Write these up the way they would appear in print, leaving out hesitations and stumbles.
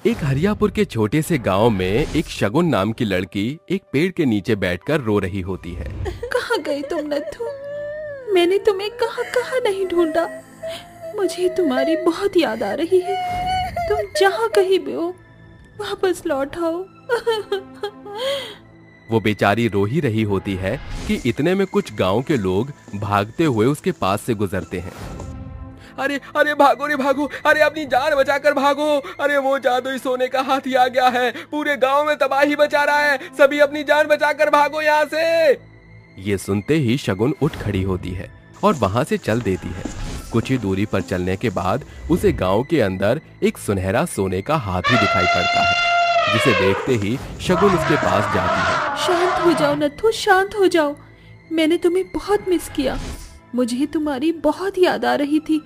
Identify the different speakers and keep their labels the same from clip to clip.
Speaker 1: एक हरियापुर के छोटे से गांव में एक शगुन नाम की लड़की एक पेड़ के नीचे बैठकर रो रही होती है।
Speaker 2: कहाँ गई तुम नत्थू? मैंने तुम्हें कहाँ कहाँ नहीं ढूंढा। मुझे तुम्हारी बहुत याद आ रही है। तुम जहाँ कहीं भी हो वापस लौट आओ।
Speaker 1: वो बेचारी रो ही रही होती है कि इतने में कुछ गांव के लोग भागते हुए उसके पास से गुजरते हैं। अरे अरे भागो रे भागो, अरे अपनी जान बचाकर भागो, अरे वो जादुई सोने का हाथी आ गया है, पूरे गांव में तबाही मचा रहा है, सभी अपनी जान बचाकर भागो यहाँ से। ये सुनते ही शगुन उठ खड़ी होती है और वहां से चल देती है। कुछ ही दूरी पर चलने के बाद उसे गांव के अंदर एक सुनहरा सोने का हाथी दिखाई पड़ता है, जिसे देखते ही शगुन उसके पास जाती है।
Speaker 2: शांत हो जाओ नत्थू, शांत हो जाओ। मैंने तुम्हें बहुत मिस किया। मुझे तुम्हारी बहुत याद आ रही थी।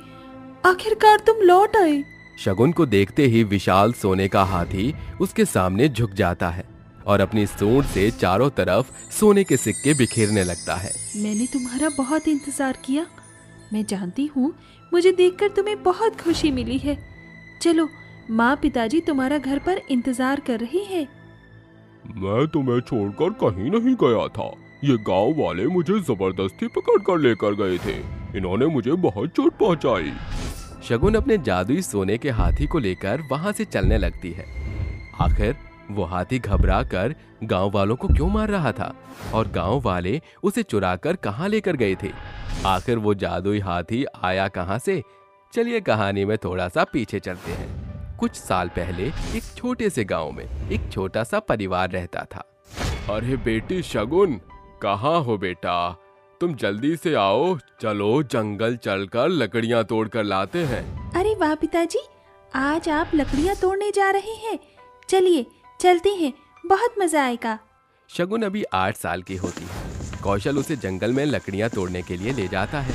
Speaker 2: आखिरकार तुम लौट आए।
Speaker 1: शगुन को देखते ही विशाल सोने का हाथी उसके सामने झुक जाता है और अपनी सूंड से चारों तरफ सोने के सिक्के बिखेरने लगता है।
Speaker 2: मैंने तुम्हारा बहुत इंतजार किया। मैं जानती हूँ मुझे देखकर तुम्हें बहुत खुशी मिली है। चलो, माँ पिताजी तुम्हारा घर पर इंतजार कर रही है।
Speaker 3: मैं तुम्हें छोड़कर कहीं नहीं गया था। ये गांव वाले मुझे जबरदस्ती पकड़कर लेकर गए थे। इन्होंने मुझे बहुत चोट पहुंचाई।
Speaker 1: शगुन अपने जादुई सोने के हाथी को लेकर वहां से चलने लगती है। आखिर वो हाथी घबरा कर गांव वालों को क्यों मार रहा था और गांव वाले उसे चुराकर कहां लेकर गए थे? आखिर वो जादुई हाथी आया कहां से? चलिए कहानी में थोड़ा सा पीछे चलते हैं। कुछ साल पहले एक छोटे से गांव में एक छोटा सा परिवार रहता था। अरे बेटी शगुन, कहाँ हो बेटा? तुम जल्दी से आओ, चलो जंगल चलकर लकड़ियाँ तोड़कर लाते हैं।
Speaker 2: अरे वाह पिताजी, आज आप लकड़ियाँ तोड़ने जा रहे हैं। चलिए चलते हैं, बहुत मजा आएगा।
Speaker 1: शगुन अभी 8 साल की होती है। कौशल उसे जंगल में लकड़ियाँ तोड़ने के लिए ले जाता है।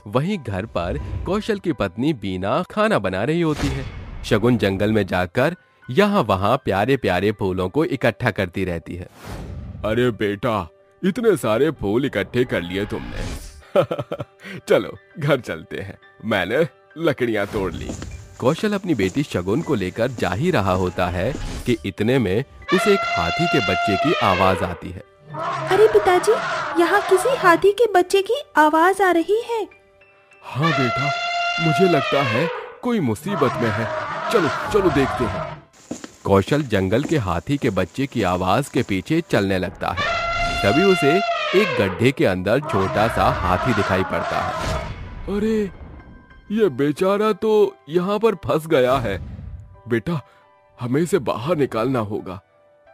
Speaker 1: वहीं घर पर कौशल की पत्नी बीना खाना बना रही होती है। शगुन जंगल में जाकर यहाँ वहाँ प्यारे प्यारे फूलों को इकट्ठा करती रहती है।
Speaker 3: अरे बेटा, इतने सारे फूल इकट्ठे कर लिए तुमने।
Speaker 1: चलो घर चलते हैं, मैंने लकड़ियां तोड़ ली। कौशल अपनी बेटी शगुन को लेकर जा ही रहा होता है कि इतने में उसे एक हाथी के बच्चे की आवाज आती है।
Speaker 2: अरे पिताजी, यहाँ किसी हाथी के बच्चे की आवाज आ रही है।
Speaker 3: हाँ बेटा, मुझे लगता है कोई मुसीबत में है। चलो चलो देखते हैं।
Speaker 1: कौशल जंगल के हाथी के बच्चे की आवाज के पीछे चलने लगता है। तभी उसे एक गड्ढे के अंदर छोटा सा हाथी दिखाई पड़ता है।
Speaker 3: अरे ये बेचारा तो यहाँ पर फंस गया है। बेटा, हमें इसे बाहर निकालना होगा।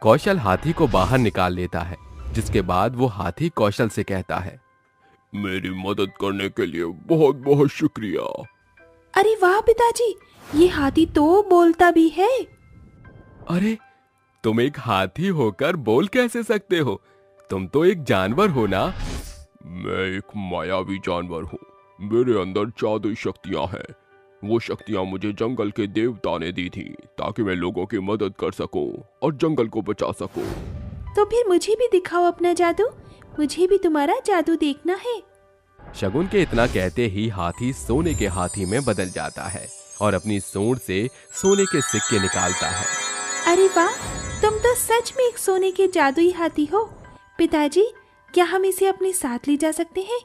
Speaker 1: कौशल हाथी को बाहर निकाल लेता है, जिसके बाद वो हाथी कौशल से कहता है,
Speaker 3: मेरी मदद करने के लिए बहुत बहुत शुक्रिया।
Speaker 2: अरे वाह पिताजी, ये हाथी तो बोलता भी है।
Speaker 1: अरे तुम एक हाथी होकर बोल कैसे सकते हो? तुम तो एक जानवर हो ना?
Speaker 3: मैं एक मायावी जानवर हूँ। मेरे अंदर जादुई शक्तियाँ हैं। वो शक्तियाँ मुझे जंगल के देवता ने दी थी ताकि मैं लोगों की मदद कर सकूं और जंगल को बचा सकूं।
Speaker 2: तो फिर मुझे भी दिखाओ अपना जादू। मुझे भी तुम्हारा जादू देखना है।
Speaker 1: शगुन के इतना कहते ही हाथी सोने के हाथी में बदल जाता है और अपनी सूंड से सोने के सिक्के निकालता है।
Speaker 2: अरे वाह, तुम तो सच में एक सोने के जादुई हाथी हो। पिताजी, क्या हम इसे अपने साथ ले जा सकते हैं?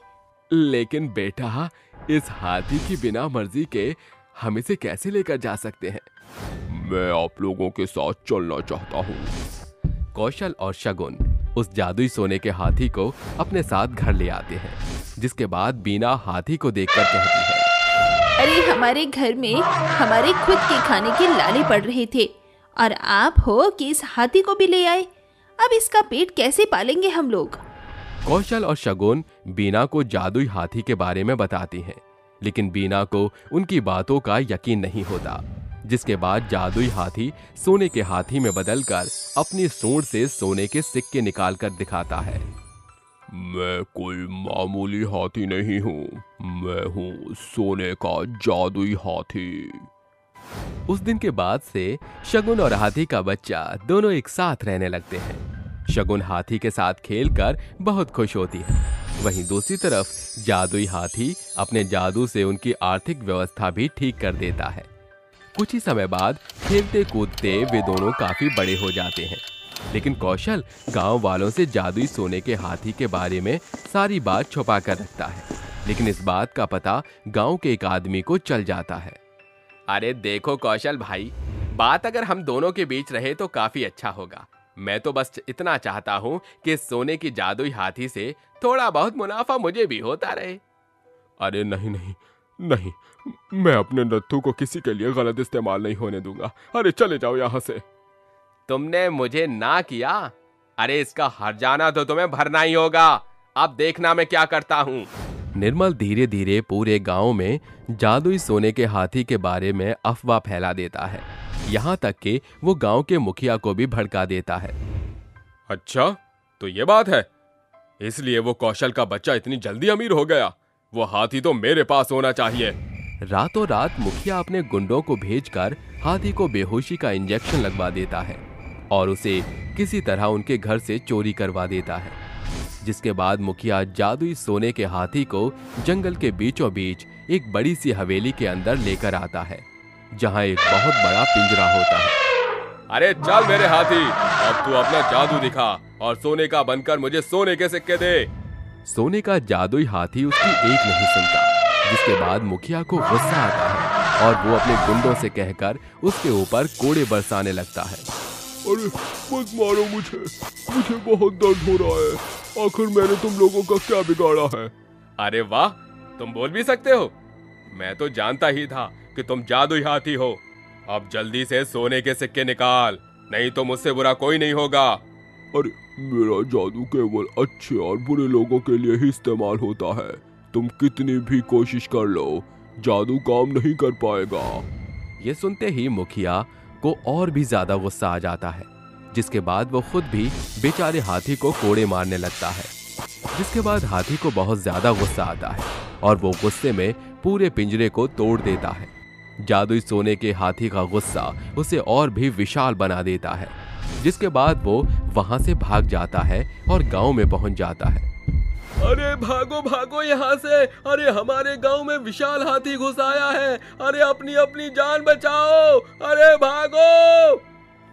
Speaker 1: लेकिन बेटा, इस हाथी की बिना मर्जी के हम इसे कैसे लेकर जा सकते हैं?
Speaker 3: मैं आप लोगों के साथ चलना चाहता हूँ।
Speaker 1: कौशल और शगुन उस जादुई सोने के हाथी को अपने साथ घर ले आते हैं, जिसके बाद बीना हाथी को देखकर कहती है,
Speaker 2: अरे हमारे घर में हमारे खुद के खाने के लाले पड़ रहे थे और आप हो कि इस हाथी को भी ले आए। अब इसका पेट कैसे पालेंगे हम लोग?
Speaker 1: कौशल और शगुन बीना को जादुई हाथी के बारे में बताती हैं, लेकिन बीना को उनकी बातों का यकीन नहीं होता। जिसके बाद जादुई हाथी सोने के हाथी में बदलकर अपनी सूंड से सोने के सिक्के निकालकर दिखाता है।
Speaker 3: मैं कोई मामूली हाथी नहीं हूँ, मैं हूँ सोने का जादुई हाथी।
Speaker 1: उस दिन के बाद से शगुन और हाथी का बच्चा दोनों एक साथ रहने लगते हैं। शगुन हाथी के साथ खेलकर बहुत खुश होती है। वहीं दूसरी तरफ जादुई हाथी अपने जादू से उनकी आर्थिक व्यवस्था भी ठीक कर देता है। कुछ ही समय बाद खेलते कूदते वे दोनों काफी बड़े हो जाते हैं। लेकिन कौशल गांव वालों से जादुई सोने के हाथी के बारे में सारी बात छुपा कर रखता है, लेकिन इस बात का पता गांव के एक आदमी को चल जाता है। अरे देखो कौशल भाई, बात अगर हम दोनों के बीच रहे तो काफी अच्छा होगा। मैं तो बस इतना चाहता हूँ कि सोने की जादुई हाथी से थोड़ा बहुत मुनाफा मुझे भी होता रहे।
Speaker 3: अरे नहीं नहीं नहीं, मैं अपने नत्थू को किसी के लिए गलत इस्तेमाल नहीं होने दूंगा। अरे चले जाओ यहाँ से।
Speaker 1: तुमने मुझे ना किया? अरे इसका हर्जाना तो तुम्हें भरना ही होगा। अब देखना मैं क्या करता हूँ। निर्मल धीरे धीरे पूरे गांव में जादुई सोने के हाथी के बारे में अफवाह फैला देता है, यहाँ तक कि वो गांव के मुखिया को भी भड़का देता है।
Speaker 3: अच्छा, तो ये बात है, इसलिए वो कौशल का बच्चा इतनी जल्दी अमीर हो गया। वो हाथी तो मेरे पास होना चाहिए।
Speaker 1: रातों रात मुखिया अपने गुंडों को भेजकर हाथी को बेहोशी का इंजेक्शन लगवा देता है और उसे किसी तरह उनके घर से चोरी करवा देता है, जिसके बाद मुखिया जादुई सोने के हाथी को जंगल के बीचों बीच एक बड़ी सी हवेली के अंदर लेकर आता है, जहां एक बहुत बड़ा पिंजरा होता है।
Speaker 3: अरे चल मेरे हाथी, अब तू अपना जादू दिखा और सोने का बनकर मुझे सोने के सिक्के दे।
Speaker 1: सोने का जादुई हाथी उसकी एक नहीं सुनता, जिसके बाद मुखिया को गुस्सा आता है और वो अपने गुंडों से कहकर उसके ऊपर कोड़े बरसाने लगता है।
Speaker 3: अरे मत मारो मुझे बहुत दर्द हो रहा है। आखिर मैंने तुम लोगों का क्या बिगाड़ा है?
Speaker 1: अरे वाह, तुम बोल भी सकते हो। मैं तो जानता ही था कि तुम जादुई हाथी हो। अब जल्दी से सोने के सिक्के निकाल, नहीं तो मुझसे बुरा कोई नहीं होगा।
Speaker 3: अरे मेरा जादू केवल अच्छे और बुरे लोगों के लिए ही इस्तेमाल होता है। तुम कितनी भी कोशिश कर लो, जादू काम नहीं कर पाएगा।
Speaker 1: ये सुनते ही मुखिया को और भी ज्यादा गुस्सा आ जाता है, जिसके बाद वो खुद भी बेचारे हाथी को कोड़े मारने लगता है। जिसके बाद हाथी को बहुत ज्यादा गुस्सा आता है और वो गुस्से में पूरे पिंजरे को तोड़ देता है। जादुई सोने के हाथी का गुस्सा उसे और भी विशाल बना देता है, जिसके बाद वो वहां से भाग जाता है और गांव में पहुंच जाता है।
Speaker 3: अरे भागो भागो यहाँ से, अरे हमारे गांव में विशाल हाथी घुस आया है। अरे अपनी अपनी जान बचाओ, अरे भागो।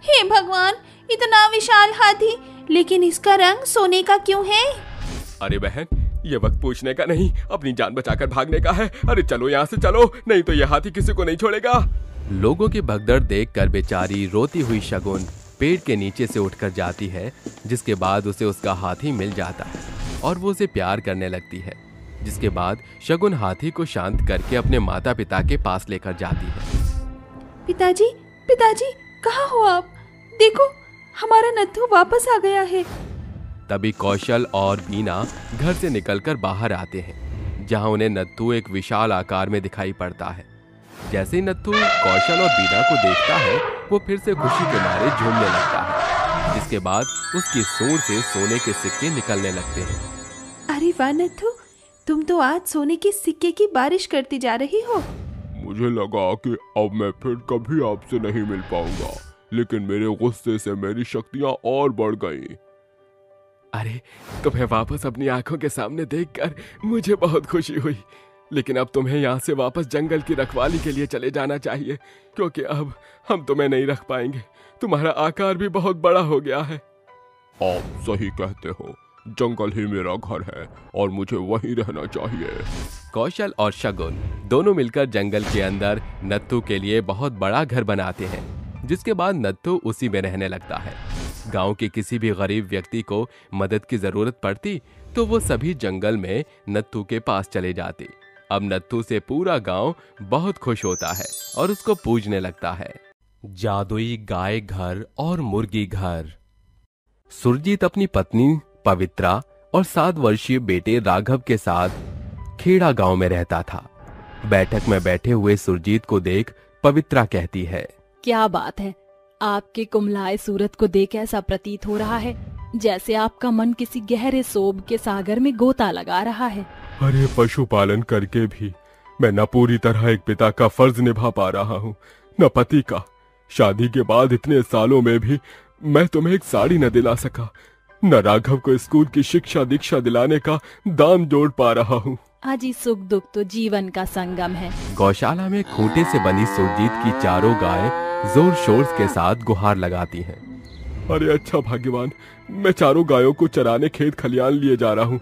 Speaker 2: हे भगवान, इतना विशाल हाथी, लेकिन इसका रंग सोने का क्यों है?
Speaker 3: अरे बहन, ये वक्त पूछने का नहीं, अपनी जान बचाकर भागने का है। अरे चलो यहाँ से चलो, नहीं तो ये हाथी किसी को नहीं छोड़ेगा।
Speaker 1: लोगों की भगदड़ देखकर बेचारी रोती हुई शगुन पेड़ के नीचे से उठकर जाती है, जिसके बाद उसे उसका हाथी मिल जाता है और वो उसे प्यार करने लगती है। जिसके बाद शगुन हाथी को शांत करके अपने माता पिता के पास लेकर जाती है।
Speaker 2: पिताजी, पिताजी, कहाँ हो आप? देखो, हमारा नत्थू वापस आ गया है।
Speaker 1: तभी कौशल और बीना घर से निकलकर बाहर आते हैं, जहां उन्हें नत्थू एक विशाल आकार में दिखाई पड़ता है। जैसे ही नत्थू कौशल और बीना को देखता है, वो फिर से खुशी के मारे झूमने लगता है, जिसके बाद उसकी सूंड से सोने के सिक्के निकलने लगते हैं।
Speaker 2: अरे वाह नत्थू, तुम तो आज सोने के सिक्के की बारिश करती जा रही हो।
Speaker 3: मुझे लगा कि अब मैं फिर कभी आपसे नहीं मिल पाऊंगा, लेकिन मेरे गुस्से से मेरी शक्तियां और बढ़ गईं।
Speaker 1: अरे तुम्हें वापस अपनी आंखों के सामने देखकर मुझे बहुत खुशी हुई, लेकिन अब तुम्हें यहाँ से वापस जंगल की रखवाली के लिए चले जाना चाहिए, क्योंकि अब हम तुम्हें नहीं रख पाएंगे। तुम्हारा आकार भी बहुत बड़ा हो गया है।
Speaker 3: आप सही कहते हो, जंगल ही मेरा घर है और मुझे वहीं रहना चाहिए।
Speaker 1: कौशल और शगुन दोनों मिलकर जंगल के अंदर नत्थू के लिए बहुत बड़ा घर बनाते हैं, जिसके बाद नत्थू उसी में रहने लगता है। गांव के किसी भी गरीब व्यक्ति को मदद की जरूरत पड़ती तो वो सभी जंगल में नत्थू के पास चले जाते। अब नत्थू से पूरा गांव बहुत खुश होता है और उसको पूजने लगता है। जादुई गाय घर और मुर्गी घर। सुरजीत अपनी पत्नी पवित्रा और 7 वर्षीय बेटे राघव के साथ खेड़ा गांव में रहता था। बैठक में बैठे हुए सुरजीत को देख पवित्रा कहती है,
Speaker 4: क्या बात है, आपके कुमलाए सूरत को देख ऐसा प्रतीत हो रहा है जैसे आपका मन किसी गहरे सोब के सागर में गोता लगा रहा है।
Speaker 3: अरे पशुपालन करके भी मैं न पूरी तरह एक पिता का फर्ज निभा पा रहा हूँ, न पति का। शादी के बाद इतने सालों में भी मैं तुम्हें एक साड़ी न दिला सका, न राघव को स्कूल की शिक्षा दीक्षा दिलाने का दाम जोड़ पा रहा हूँ।
Speaker 4: अजी सुख दुख तो जीवन का संगम है।
Speaker 1: गौशाला में खूंटे से बनी सुरजीत की चारों गाय जोर शोर के साथ गुहार लगाती हैं।
Speaker 3: अरे अच्छा भाग्यवान, मैं चारों गायों को चराने खेत खलियान लिए जा रहा हूँ,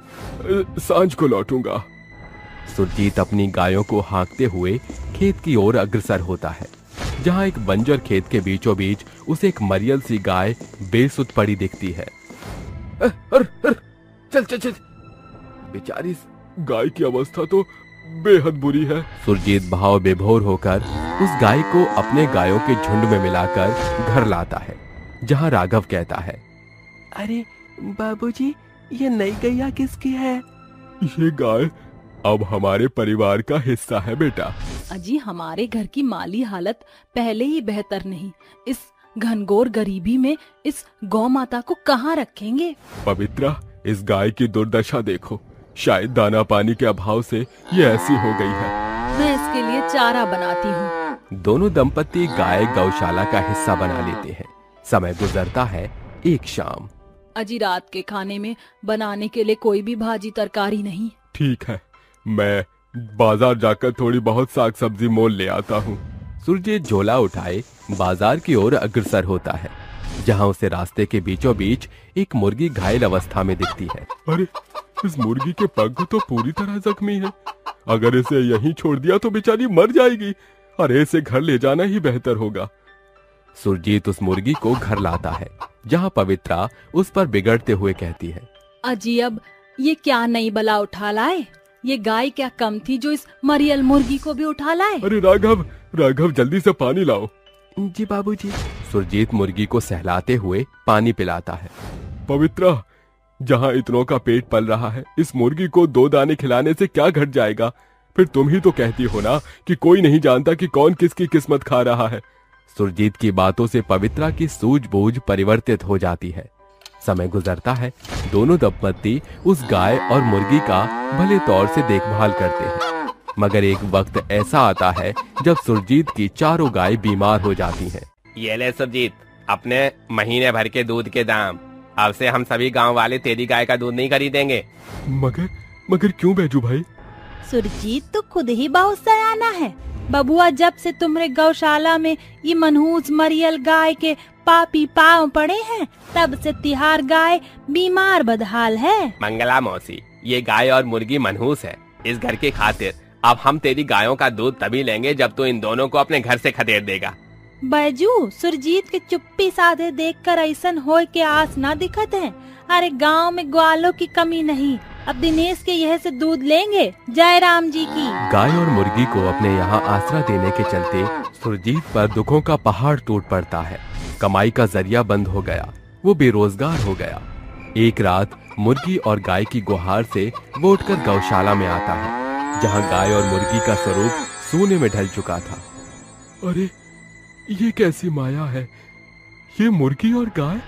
Speaker 3: सांझ को लौटूंगा।
Speaker 1: सुरजीत अपनी गायों को हाँकते हुए खेत की ओर अग्रसर होता है, जहाँ एक बंजर खेत के बीचों बीच उसे एक मरियल सी गाय बेसुध पड़ी दिखती है।
Speaker 3: चल चल चल, बेचारी गाय की अवस्था तो बेहद बुरी है।
Speaker 1: सुरजीत भाव विभोर होकर उस गाय को अपने गायों के झुंड में मिलाकर घर लाता है, जहाँ राघव कहता है,
Speaker 5: अरे बाबूजी, ये नई गैया किसकी है?
Speaker 3: ये गाय अब हमारे परिवार का हिस्सा है बेटा।
Speaker 4: अजी हमारे घर की माली हालत पहले ही बेहतर नहीं, इस घनघोर गरीबी में इस गौ माता को कहाँ रखेंगे?
Speaker 3: पवित्रा, इस गाय की दुर्दशा देखो, शायद दाना पानी के अभाव से ये ऐसी हो गई है।
Speaker 4: मैं इसके लिए चारा बनाती हूँ।
Speaker 1: दोनों दंपत्ति गाय गौशाला का हिस्सा बना लेते हैं। समय गुजरता है। एक शाम।
Speaker 4: अजी रात के खाने में बनाने के लिए कोई भी भाजी तरकारी नहीं।
Speaker 3: ठीक है, मैं बाजार जाकर थोड़ी बहुत साग सब्जी मोल ले आता हूँ।
Speaker 1: सुरजीत झोला उठाए बाजार की ओर अग्रसर होता है, जहाँ उसे रास्ते के बीचों बीच एक मुर्गी घायल अवस्था में दिखती है।
Speaker 3: अरे, इस मुर्गी के पग तो पूरी तरह जख्मी है। अगर इसे यहीं छोड़ दिया तो बेचारी मर जाएगी। अरे, इसे घर ले जाना ही बेहतर होगा।
Speaker 1: सुरजीत उस मुर्गी को घर लाता है, जहाँ पवित्रा उस पर बिगड़ते हुए कहती है,
Speaker 4: अजी अब ये क्या नई बला उठा लाए? ये गाय क्या कम थी जो इस मरियल मुर्गी को भी उठा लाए?
Speaker 3: अरे राघव जल्दी से पानी लाओ।
Speaker 5: जी बाबूजी।
Speaker 1: सुरजीत मुर्गी को सहलाते हुए पानी पिलाता है।
Speaker 3: पवित्रा, जहाँ इतनों का पेट पल रहा है, इस मुर्गी को 2 दाने खिलाने से क्या घट जाएगा? फिर तुम ही तो कहती हो ना कि कोई नहीं जानता कि कौन किसकी किस्मत खा रहा है।
Speaker 1: सुरजीत की बातों से पवित्रा की सूझबूझ परिवर्तित हो जाती है। समय गुजरता है। दोनों दंपत्ति उस गाय और मुर्गी का भले तौर से देखभाल करते हैं, मगर एक वक्त ऐसा आता है जब सुरजीत की चारों गाय बीमार हो जाती हैं।
Speaker 6: ये ले सुरजीत, अपने महीने भर के दूध के दाम। अब से हम सभी गांव वाले तेरी गाय का दूध नहीं खरीदेंगे।
Speaker 3: मगर क्यों बैजू भाई?
Speaker 4: सुरजीत तो खुद ही बहुत सयाना है। बबुआ, जब से तुम्हारे गौशाला में ये मनहूस मरियल गाय के पापी पांव पड़े हैं, तब से तिहार गाय बीमार बदहाल है।
Speaker 6: मंगला मौसी, ये गाय और मुर्गी मनहूस है। इस घर की खातिर अब हम तेरी गायों का दूध तभी लेंगे जब तू इन दोनों को अपने घर से खदेड़ देगा।
Speaker 4: बैजू, सुरजीत के चुप्पी साधे देखकर ऐसन होए के आस ना दिखत है। अरे गांव में ग्वालों की कमी नहीं, अब दिनेश के यह से दूध लेंगे। जय राम जी की।
Speaker 1: गाय और मुर्गी को अपने यहाँ आसरा देने के चलते सुरजीत पर दुखों का पहाड़ टूट पड़ता है। कमाई का जरिया बंद हो गया, वो बेरोजगार हो गया। एक रात मुर्गी और गाय की गुहार से वो उठकर गौशाला में आता है, जहाँ गाय और मुर्गी का स्वरूप सोने में ढल चुका था।
Speaker 3: अरे, ये कैसी माया है? ये मुर्गी और गाय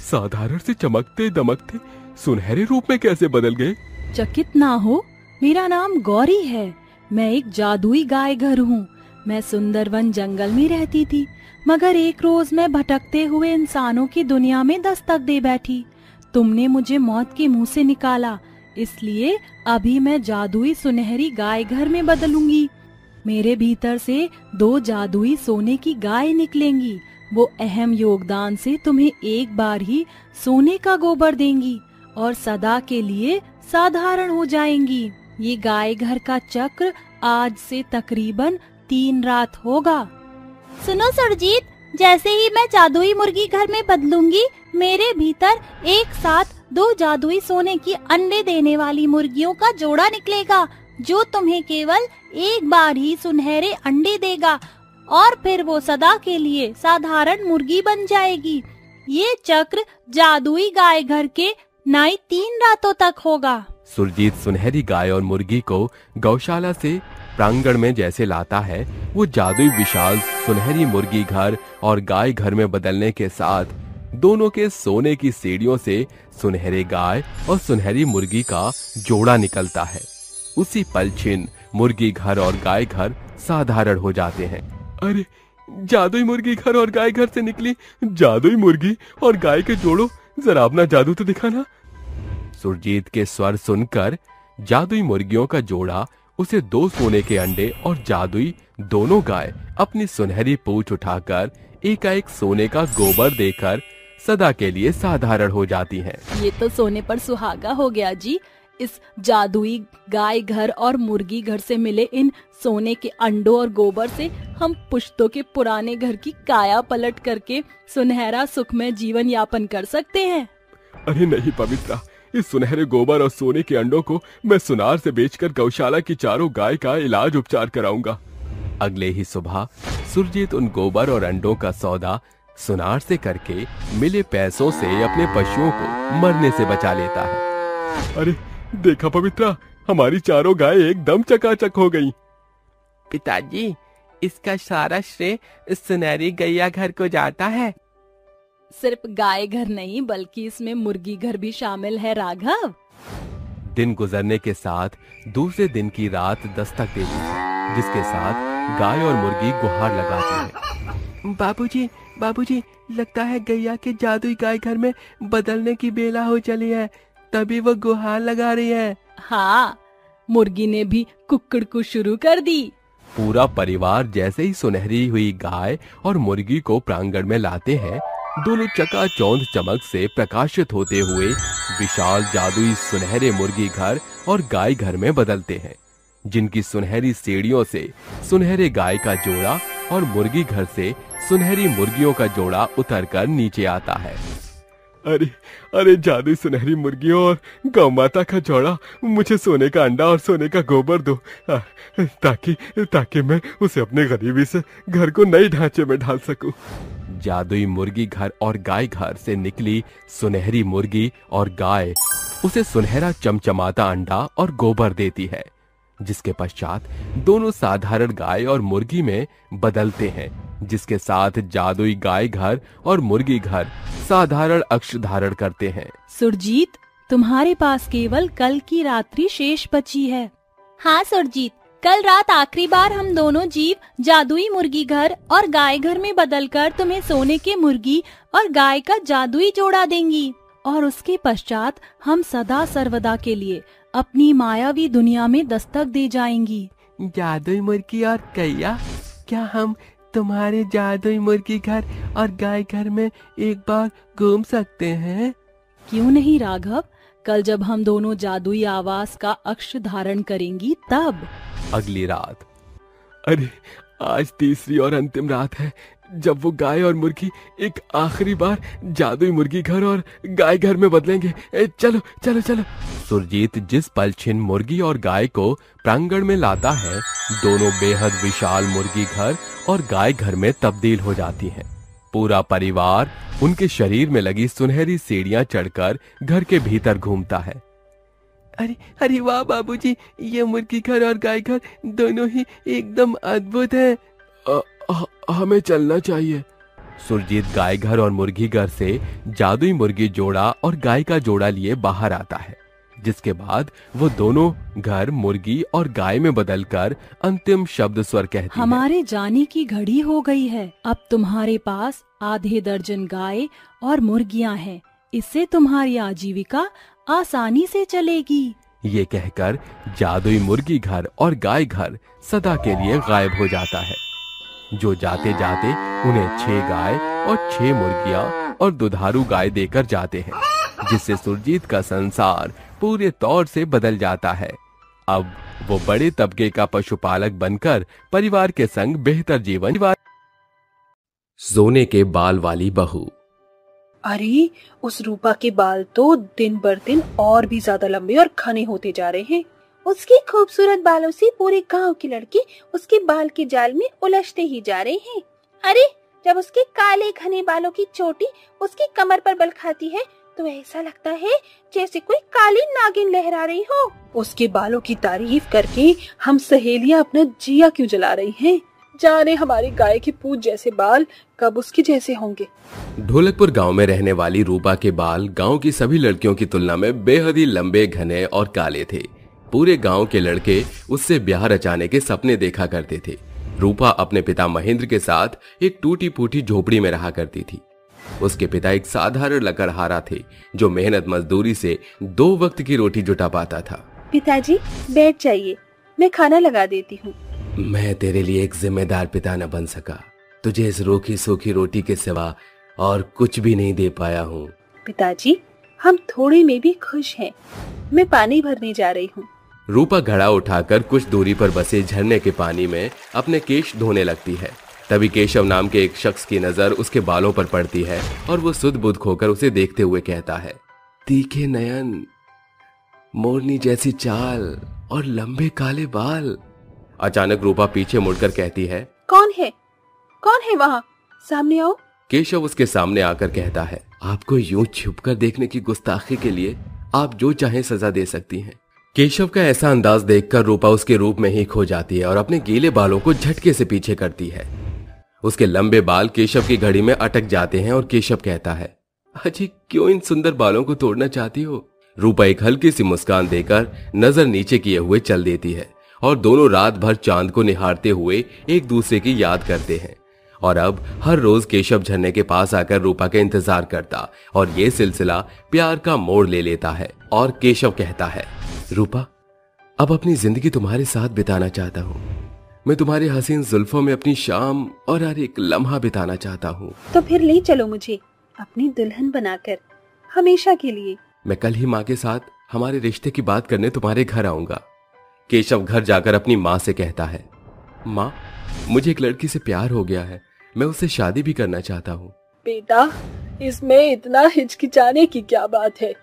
Speaker 3: साधारण से चमकते दमकते सुनहरे रूप में कैसे बदल गए?
Speaker 4: चकित ना हो, मेरा नाम गौरी है। मैं एक जादुई गाय घर हूँ। मैं सुंदरवन जंगल में रहती थी, मगर एक रोज मैं भटकते हुए इंसानों की दुनिया में दस्तक दे बैठी। तुमने मुझे मौत के मुंह से निकाला, इसलिए अभी मैं जादुई सुनहरी गाय घर में बदलूंगी। मेरे भीतर से 2 जादुई सोने की गाय निकलेंगी। वो अहम योगदान से तुम्हें एक बार ही सोने का गोबर देंगी और सदा के लिए साधारण हो जाएंगी। ये गाय घर का चक्र आज से तकरीबन 3 रात होगा। सुनो सुरजीत, जैसे ही मैं जादुई मुर्गी घर में बदलूंगी, मेरे भीतर एक साथ 2 जादुई सोने की अंडे देने वाली मुर्गियों का जोड़ा निकलेगा, जो तुम्हें केवल एक बार ही सुनहरे अंडे देगा और फिर वो सदा के लिए साधारण मुर्गी बन जाएगी। ये चक्र जादुई गाय घर के नई 3 रातों तक होगा।
Speaker 1: सुरजीत सुनहरी गाय और मुर्गी को गौशाला से प्रांगण में जैसे लाता है, वो जादुई विशाल सुनहरी मुर्गी घर और गाय घर में बदलने के साथ दोनों के सोने की सीढ़ियों से सुनहरे गाय और सुनहरी मुर्गी का जोड़ा निकलता है। उसी पल छिन मुर्गी घर और गाय घर साधारण हो जाते हैं।
Speaker 3: अरे, जादुई मुर्गी घर और गाय घर से निकली जादुई मुर्गी और गाय के जोड़ो, जरा अपना जादू तो दिखाना।
Speaker 1: सुरजीत के स्वर सुनकर जादुई मुर्गियों का जोड़ा उसे 2 सोने के अंडे और जादुई दोनों गाय अपनी सुनहरी पूंछ उठाकर एकाएक सोने का गोबर देकर सदा के लिए साधारण हो जाती हैं।
Speaker 4: ये तो सोने पर सुहागा हो गया जी। इस जादुई गाय घर और मुर्गी घर से मिले इन सोने के अंडों और गोबर से हम पुश्तों के पुराने घर की काया पलट करके सुनहरा सुखमय जीवन यापन कर सकते हैं।
Speaker 3: अरे नहीं पवित्रा, इस सुनहरे गोबर और सोने के अंडों को मैं सुनार से बेचकर गौशाला की चारों गाय का इलाज उपचार कराऊंगा।
Speaker 1: अगले ही सुबह सुरजीत उन गोबर और अंडों का सौदा सुनार से करके मिले पैसों से अपने पशुओं को मरने से बचा लेता है।
Speaker 3: अरे देखा पवित्रा, हमारी चारों गाय एकदम चकाचक हो गई।
Speaker 5: पिताजी, इसका सारा श्रेय इस सुनहरी गैया घर को जाता है।
Speaker 4: सिर्फ गाय घर नहीं बल्कि इसमें मुर्गी घर भी शामिल है राघव।
Speaker 1: दिन गुजरने के साथ दूसरे दिन की रात दस्तक देती है, जिसके साथ गाय और मुर्गी गुहार लगाती है।
Speaker 5: बाबूजी, लगता है गैया के जादुई गाय घर में बदलने की बेला हो चली है, तभी वो गुहार लगा रही है।
Speaker 4: हाँ, मुर्गी ने भी कुक्कड़ शुरू कर दी।
Speaker 1: पूरा परिवार जैसे ही सुनहरी हुई गाय और मुर्गी को प्रांगण में लाते हैं, दोनों चकाचौंध चमक से प्रकाशित होते हुए विशाल जादुई सुनहरे मुर्गी घर और गाय घर में बदलते हैं, जिनकी सुनहरी सीढ़ियों से सुनहरे गाय का जोड़ा और मुर्गी घर से सुनहरी मुर्गियों का जोड़ा उतरकर नीचे आता है।
Speaker 3: अरे जादुई सुनहरी मुर्गियों और गौ माता का जोड़ा, मुझे सोने का अंडा और सोने का गोबर दो, ताकि मैं उसे अपने गरीबी से घर को नए ढांचे में ढाल सकूं।
Speaker 1: जादुई मुर्गी घर और गाय घर से निकली सुनहरी मुर्गी और गाय उसे सुनहरा चमचमाता अंडा और गोबर देती है, जिसके पश्चात दोनों साधारण गाय और मुर्गी में बदलते हैं, जिसके साथ जादुई गाय घर और मुर्गी घर साधारण अक्ष धारण करते हैं।
Speaker 4: सुरजीत, तुम्हारे पास केवल कल की रात्रि शेष बची है। हाँ सुरजीत, कल रात आखिरी बार हम दोनों जीव जादुई मुर्गी घर और गाय घर में बदलकर तुम्हें सोने के मुर्गी और गाय का जादुई जोड़ा देंगी, और उसके पश्चात हम सदा सर्वदा के लिए अपनी मायावी दुनिया में दस्तक दे जाएंगी।
Speaker 5: जादुई मुर्गी और गैया, क्या हम तुम्हारे जादुई मुर्गी घर और गाय घर में एक बार घूम सकते हैं?
Speaker 4: क्यों नहीं राघव, कल जब हम दोनों जादुई आवास का अक्ष धारण करेंगी तब।
Speaker 1: अगली रात।
Speaker 3: अरे आज तीसरी और अंतिम रात है जब वो गाय और मुर्गी एक आखिरी बार जादुई मुर्गी घर और गाय घर में बदलेंगे। चलो चलो चलो।
Speaker 1: सुरजीत जिस पल छिन मुर्गी और गाय को प्रांगण में लाता है, दोनों बेहद विशाल मुर्गी घर और गाय घर में तब्दील हो जाती हैं। पूरा परिवार उनके शरीर में लगी सुनहरी सीढ़ियां चढ़कर घर के भीतर घूमता है।
Speaker 5: अरे वाह बाबूजी, ये मुर्गी घर और गाय घर दोनों ही एकदम अद्भुत है।
Speaker 3: हमें चलना चाहिए।
Speaker 1: सुरजीत गाय घर और मुर्गी घर से जादुई मुर्गी जोड़ा और गाय का जोड़ा लिए बाहर आता है, जिसके बाद वो दोनों घर मुर्गी और गाय में बदलकर अंतिम शब्द स्वर कहती है।
Speaker 4: हमारे जाने की घड़ी हो गई है। अब तुम्हारे पास आधे दर्जन गाय और मुर्गियां हैं। इससे तुम्हारी आजीविका आसानी से चलेगी।
Speaker 1: ये कहकर जादुई मुर्गी घर और गाय घर सदा के लिए गायब हो जाता है, जो जाते जाते उन्हें 6 गाय और 6 मुर्गियां और दुधारू गाय देकर जाते हैं, जिससे सुरजीत का संसार पूरे तौर से बदल जाता है। अब वो बड़े तबके का पशुपालक बनकर परिवार के संग बेहतर जीवन। सोने के बाल वाली बहू।
Speaker 2: अरे उस रूपा के बाल तो दिन बर दिन और भी ज्यादा लंबे और घने होते जा रहे हैं।
Speaker 7: उसके खूबसूरत बालों से पूरे गांव के लड़के उसके बाल के जाल में उलझते ही जा रहे हैं। अरे जब उसके काले घने बालों की चोटी उसकी कमर पर बल खाती है तो ऐसा लगता है जैसे कोई काली नागिन लहरा रही हो।
Speaker 2: उसके बालों की तारीफ करके हम सहेलियां अपना जिया क्यों जला रही हैं? जाने हमारी गाय के पूंछ जैसे बाल कब उसके जैसे होंगे।
Speaker 1: ढोलकपुर गांव में रहने वाली रूपा के बाल गांव की सभी लड़कियों की तुलना में बेहद ही लंबे, घने और काले थे। पूरे गांव के लड़के उससे ब्याह रचाने के सपने देखा करते थे। रूपा अपने पिता महेंद्र के साथ एक टूटी फूटी झोपड़ी में रहा करती थी। उसके पिता एक साधारण लकड़हारा थे जो मेहनत मजदूरी से 2 वक्त की रोटी जुटा पाता था।
Speaker 7: पिताजी बैठ जाइए, मैं खाना लगा देती हूँ।
Speaker 1: मैं तेरे लिए एक जिम्मेदार पिता न बन सका। तुझे इस रूखी सूखी रोटी के सिवा और कुछ भी नहीं दे पाया हूँ।
Speaker 7: पिताजी हम थोड़े में भी खुश हैं। मैं पानी भरने जा रही हूँ।
Speaker 1: रूपा घड़ा उठाकर कुछ दूरी पर बसे झरने के पानी में अपने केश धोने लगती है। तभी केशव नाम के एक शख्स की नजर उसके बालों पर पड़ती है और वो सुध बुध खोकर उसे देखते हुए कहता है, तीखे नयन, मोरनी जैसी चाल और लंबे काले बाल। अचानक रूपा पीछे मुड़कर कहती है,
Speaker 7: कौन है वहाँ? सामने आओ।
Speaker 1: केशव उसके सामने आकर कहता है, आपको यूं छुपकर देखने की गुस्ताखी के लिए आप जो चाहे सजा दे सकती हैं। केशव का ऐसा अंदाज देखकर रूपा उसके रूप में ही खो जाती है और अपने गीले बालों को झटके से पीछे करती है। उसके लंबे बाल केशव की घड़ी में अटक जाते हैं और केशव कहता है, अजी क्यों इन सुंदर बालों को तोड़ना चाहती हो? रूपा एक हल्की सी मुस्कान देकर नजर नीचे किए हुए चल देती है और दोनों रात भर चांद को निहारते हुए एक दूसरे की याद करते हैं। और अब हर रोज केशव झरने के पास आकर रूपा का इंतजार करता और ये सिलसिला प्यार का मोड़ ले लेता है। और केशव कहता है, रूपा अब अपनी जिंदगी तुम्हारे साथ बिताना चाहता हूँ। मैं तुम्हारे हसीन जुल्फों में अपनी शाम और हर एक लम्हा बिताना चाहता हूँ।
Speaker 7: तो फिर ले चलो मुझे अपनी दुल्हन बनाकर हमेशा के लिए।
Speaker 1: मैं कल ही माँ के साथ हमारे रिश्ते की बात करने तुम्हारे घर आऊंगा। केशव घर जाकर अपनी माँ से कहता है, माँ मुझे एक लड़की से प्यार हो गया है, मैं उससे शादी भी करना चाहता हूँ।
Speaker 2: बेटा इसमें इतना हिचकिचाने की क्या बात है?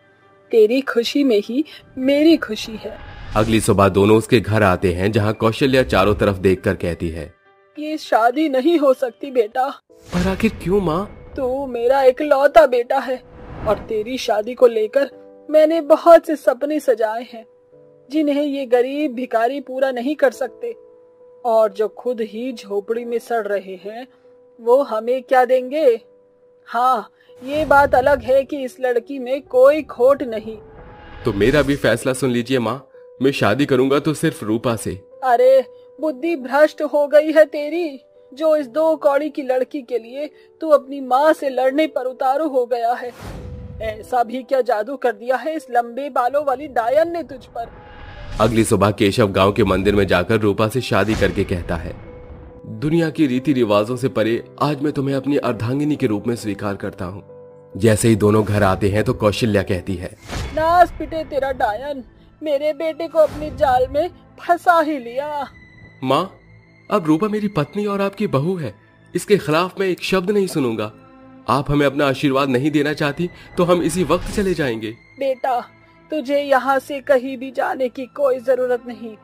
Speaker 2: तेरी खुशी में ही मेरी खुशी है।
Speaker 1: अगली सुबह दोनों उसके घर आते हैं, जहाँ कौशल्या चारों तरफ देखकर कहती है,
Speaker 2: ये शादी नहीं हो सकती बेटा।
Speaker 1: पर आखिर क्यों माँ?
Speaker 2: तू मेरा इकलौता बेटा है और तेरी शादी को लेकर मैंने बहुत से सपने सजाए हैं जिन्हें ये गरीब भिखारी पूरा नहीं कर सकते, और जो खुद ही झोपड़ी में सड़ रहे हैं वो हमें क्या देंगे? हाँ ये बात अलग है कि इस लड़की में कोई खोट नहीं।
Speaker 1: तो मेरा भी फैसला सुन लीजिए माँ, मैं शादी करूंगा तो सिर्फ रूपा से।
Speaker 2: अरे बुद्धि भ्रष्ट हो गई है तेरी, जो इस 2 कौड़ी की लड़की के लिए तू अपनी माँ से लड़ने पर उतारू हो गया है। ऐसा भी क्या जादू कर दिया है इस लंबे बालों वाली डायन ने तुझ पर?
Speaker 1: अगली सुबह केशव गांव के मंदिर में जाकर रूपा से शादी करके कहता है, दुनिया की रीति रिवाजों से परे आज मैं तुम्हें अपनी अर्धांगिनी के रूप में स्वीकार करता हूँ। जैसे ही दोनों घर आते हैं तो कौशल्या कहती है,
Speaker 2: नास पिटे तेरा डायन, मेरे बेटे को अपनी जाल में फंसा ही लिया।
Speaker 1: माँ अब रूपा मेरी पत्नी और आपकी बहू है, इसके खिलाफ मैं एक शब्द नहीं सुनूंगा। आप हमें अपना आशीर्वाद नहीं देना चाहती तो हम इसी वक्त चले जाएंगे।
Speaker 2: बेटा तुझे यहाँ से कहीं भी जाने की कोई जरूरत नहीं।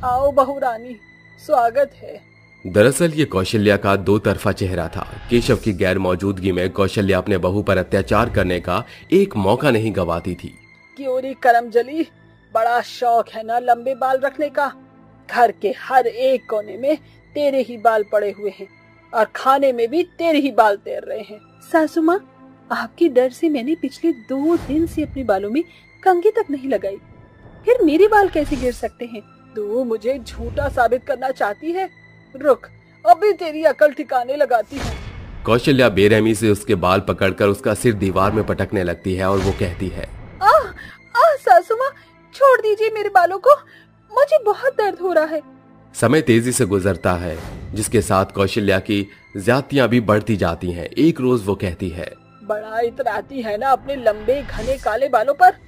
Speaker 2: आओ बहू रानी, स्वागत है।
Speaker 1: दरअसल ये कौशल्या का 2 तरफा चेहरा था। केशव की गैर मौजूदगी में कौशल्या अपने बहू पर अत्याचार करने का एक मौका नहीं गवाती थी।
Speaker 2: क्यों करमजली, बड़ा शौक है ना लंबे बाल रखने का? घर के हर एक कोने में तेरे ही बाल पड़े हुए हैं और खाने में भी तेरे ही बाल तैर रहे हैं।
Speaker 7: सासू माँ आपके डर से मैंने पिछले 2 दिन से अपने बालों में कंघी तक नहीं लगाई, फिर मेरे बाल कैसे गिर सकते हैं?
Speaker 2: तू मुझे झूठा साबित करना चाहती है? रुक अभी तेरी अकल ठिकाने लगाती हूँ।
Speaker 1: कौशल्या बेरहमी से उसके बाल पकड़कर उसका सिर दीवार में पटकने लगती है और वो कहती है,
Speaker 2: सासू माँ छोड़ दीजिए मेरे बालों को, मुझे बहुत दर्द हो रहा है।
Speaker 1: समय तेजी से गुजरता है, जिसके साथ कौशल्या की ज्यादतियां भी बढ़ती जाती हैं। एक रोज वो कहती है,
Speaker 2: बड़ा इतराती है ना अपने लंबे घने काले बालों पर।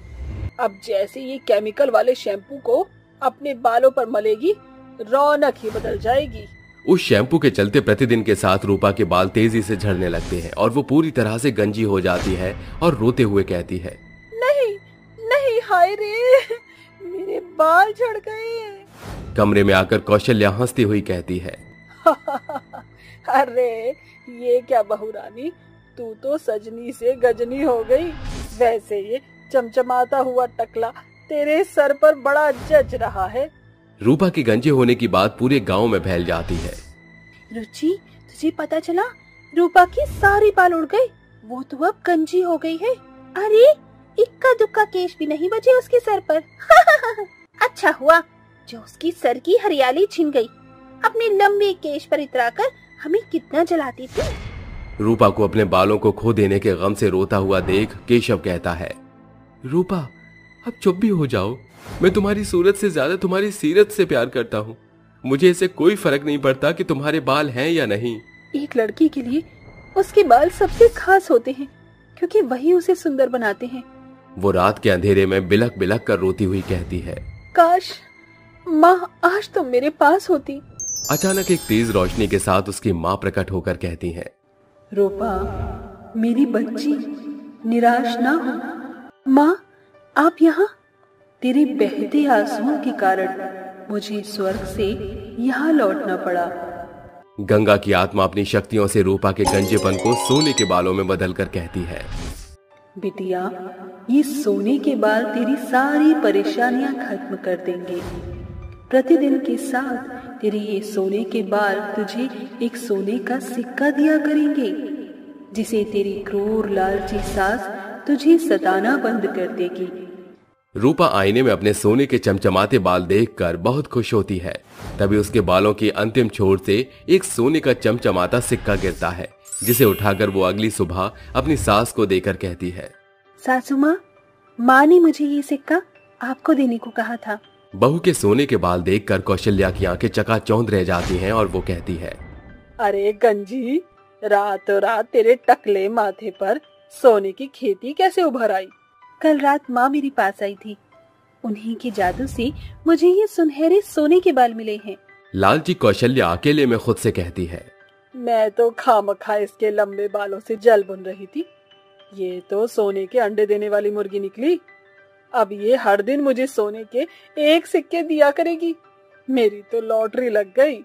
Speaker 2: अब जैसे ये केमिकल वाले शैम्पू को अपने बालों पर मलेगी, रौनक ही बदल जाएगी।
Speaker 1: उस शैम्पू के चलते प्रतिदिन के साथ रूपा के बाल तेजी से झड़ने लगते हैं और वो पूरी तरह से गंजी हो जाती है और रोते हुए कहती है,
Speaker 2: नहीं नहीं, हाय रे मेरे बाल झड़ गए।
Speaker 1: कमरे में आकर कौशल्या हंसती हुई कहती है,
Speaker 2: अरे ये क्या बहू रानी, तू तो सजनी से गजनी हो गई। वैसे ये चमचमाता हुआ टकला तेरे सर पर बड़ा जच रहा है।
Speaker 1: रूपा के गंजे होने की बात पूरे गांव में फैल जाती है।
Speaker 7: रुचि तुझे पता चला, रूपा की सारी बाल उड़ गए, वो तो अब गंजी हो गई है। अरे इक्का दुक्का केश भी नहीं बचे उसके सर पर। अच्छा हुआ जो उसकी सर की हरियाली छिन गई, अपने लंबे केश पर इतराकर हमें कितना जलाती थी।
Speaker 1: रूपा को अपने बालों को खो देने के गम से रोता हुआ देख केशव कहता है, रूपा अब चुप भी हो जाओ, मैं तुम्हारी सूरत से ज्यादा तुम्हारी सीरत से प्यार करता हूँ। मुझे इससे कोई फर्क नहीं पड़ता कि तुम्हारे बाल हैं या नहीं।
Speaker 7: एक लड़की के लिए उसके बाल सबसे खास होते हैं, क्योंकि वही उसे सुंदर बनाते हैं।
Speaker 1: वो रात के अंधेरे में बिलख बिलख कर रोती हुई कहती है,
Speaker 7: काश माँ आज तुम मेरे पास होती।
Speaker 1: अचानक एक तेज रोशनी के साथ उसकी माँ प्रकट होकर कहती है,
Speaker 7: रूपा मेरी बच्ची, निराश ना हो। माँ आप यहाँ? तेरे बहते आंसुओं के कारण मुझे स्वर्ग से यहाँ लौटना पड़ा।
Speaker 1: गंगा की आत्मा अपनी शक्तियों से रूपा के गंजेपन को सोने के बालों में बदलकर कहती है,
Speaker 7: बिटिया ये सोने के बाल तेरी सारी परेशानियां खत्म कर देंगे। प्रतिदिन के साथ तेरे ये सोने के बाल तुझे एक सोने का सिक्का दिया करेंगे, जिसे तेरी क्रूर लालची सास तुझे सताना बंद कर देगी।
Speaker 1: रूपा आईने में अपने सोने के चमचमाते बाल देखकर बहुत खुश होती है। तभी उसके बालों की अंतिम छोर से एक सोने का चमचमाता सिक्का गिरता है, जिसे उठाकर वो अगली सुबह अपनी सास को देकर कहती है,
Speaker 7: सासू माँ ने मुझे ये सिक्का आपको देने को कहा था।
Speaker 1: बहू के सोने के बाल देखकर कौशल्या की आंखें चकाचौंध रह जाती हैं और वो कहती है,
Speaker 2: अरे गंजी, रातों रात तेरे टकले माथे पर सोने की खेती कैसे उभर आई?
Speaker 7: कल रात माँ मेरे पास आई थी, उन्हीं के जादू से मुझे ये सुनहरे सोने के बाल मिले हैं।
Speaker 1: लालची कौशल्या अकेले में खुद से कहती है,
Speaker 2: मैं तो खामखा इसके लंबे बालों से जल बुन रही थी। ये तो सोने के अंडे देने वाली मुर्गी निकली। अब ये हर दिन मुझे सोने के एक सिक्के दिया करेगी। मेरी तो लॉटरी लग गई।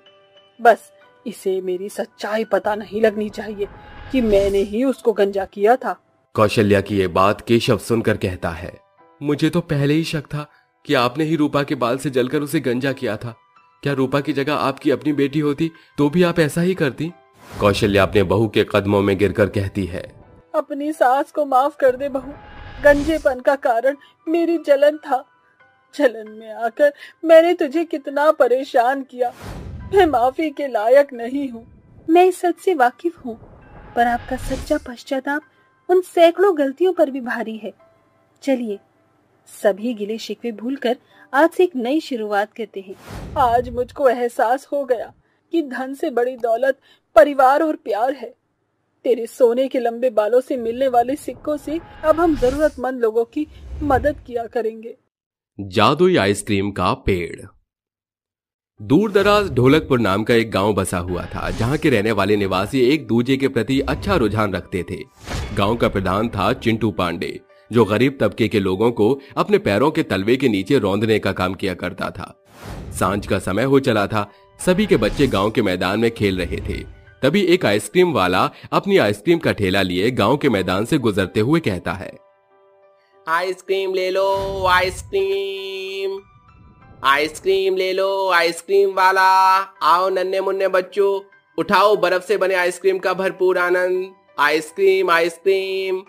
Speaker 2: बस इसे मेरी सच्चाई पता नहीं लगनी चाहिए कि मैंने ही उसको गंजा किया था।
Speaker 1: कौशल्या की ये बात केशव सुनकर कहता है, मुझे तो पहले ही शक था कि आपने ही रूपा के बाल से जलकर उसे गंजा किया था। क्या रूपा की जगह आपकी अपनी बेटी होती तो भी आप ऐसा ही करती? कौशल्या अपने बहू के कदमों में गिरकर कहती है,
Speaker 2: अपनी सास को माफ कर दे बहू। गंजेपन का कारण मेरी जलन था। जलन में आकर मैंने तुझे कितना परेशान किया। मैं माफी के लायक नहीं हूँ।
Speaker 7: मैं इस सच से वाकिफ हूँ, पर आपका सच्चा पश्चाताप उन सैकड़ों गलतियों पर भी भारी है। चलिए सभी गिले शिकवे भूलकर आज से एक नई शुरुआत करते हैं।
Speaker 2: आज मुझको एहसास हो गया कि धन से बड़ी दौलत परिवार और प्यार है। तेरे सोने के लंबे बालों से मिलने वाले सिक्कों से अब हम जरूरतमंद लोगों की मदद किया करेंगे।
Speaker 1: जादुई आइसक्रीम का पेड़। दूर दराज ढोलकपुर नाम का एक गांव बसा हुआ था, जहां के रहने वाले निवासी एक दूसरे के प्रति अच्छा रुझान रखते थे। गांव का प्रधान था चिंटू पांडे, जो गरीब तबके के लोगों को अपने पैरों के तलवे के नीचे रौंदने का काम किया करता था। सांझ का समय हो चला था। सभी के बच्चे गांव के मैदान में खेल रहे थे। तभी एक आइसक्रीम वाला अपनी आइसक्रीम का ठेला लिए गांव के मैदान से गुजरते हुए कहता है,
Speaker 6: आइसक्रीम ले लो, आइसक्रीम आइसक्रीम ले लो, आइसक्रीम वाला। आओ नन्हे मुन्ने बच्चों, उठाओ बर्फ से बने आइसक्रीम का भरपूर आनंद। Ice cream ice cream.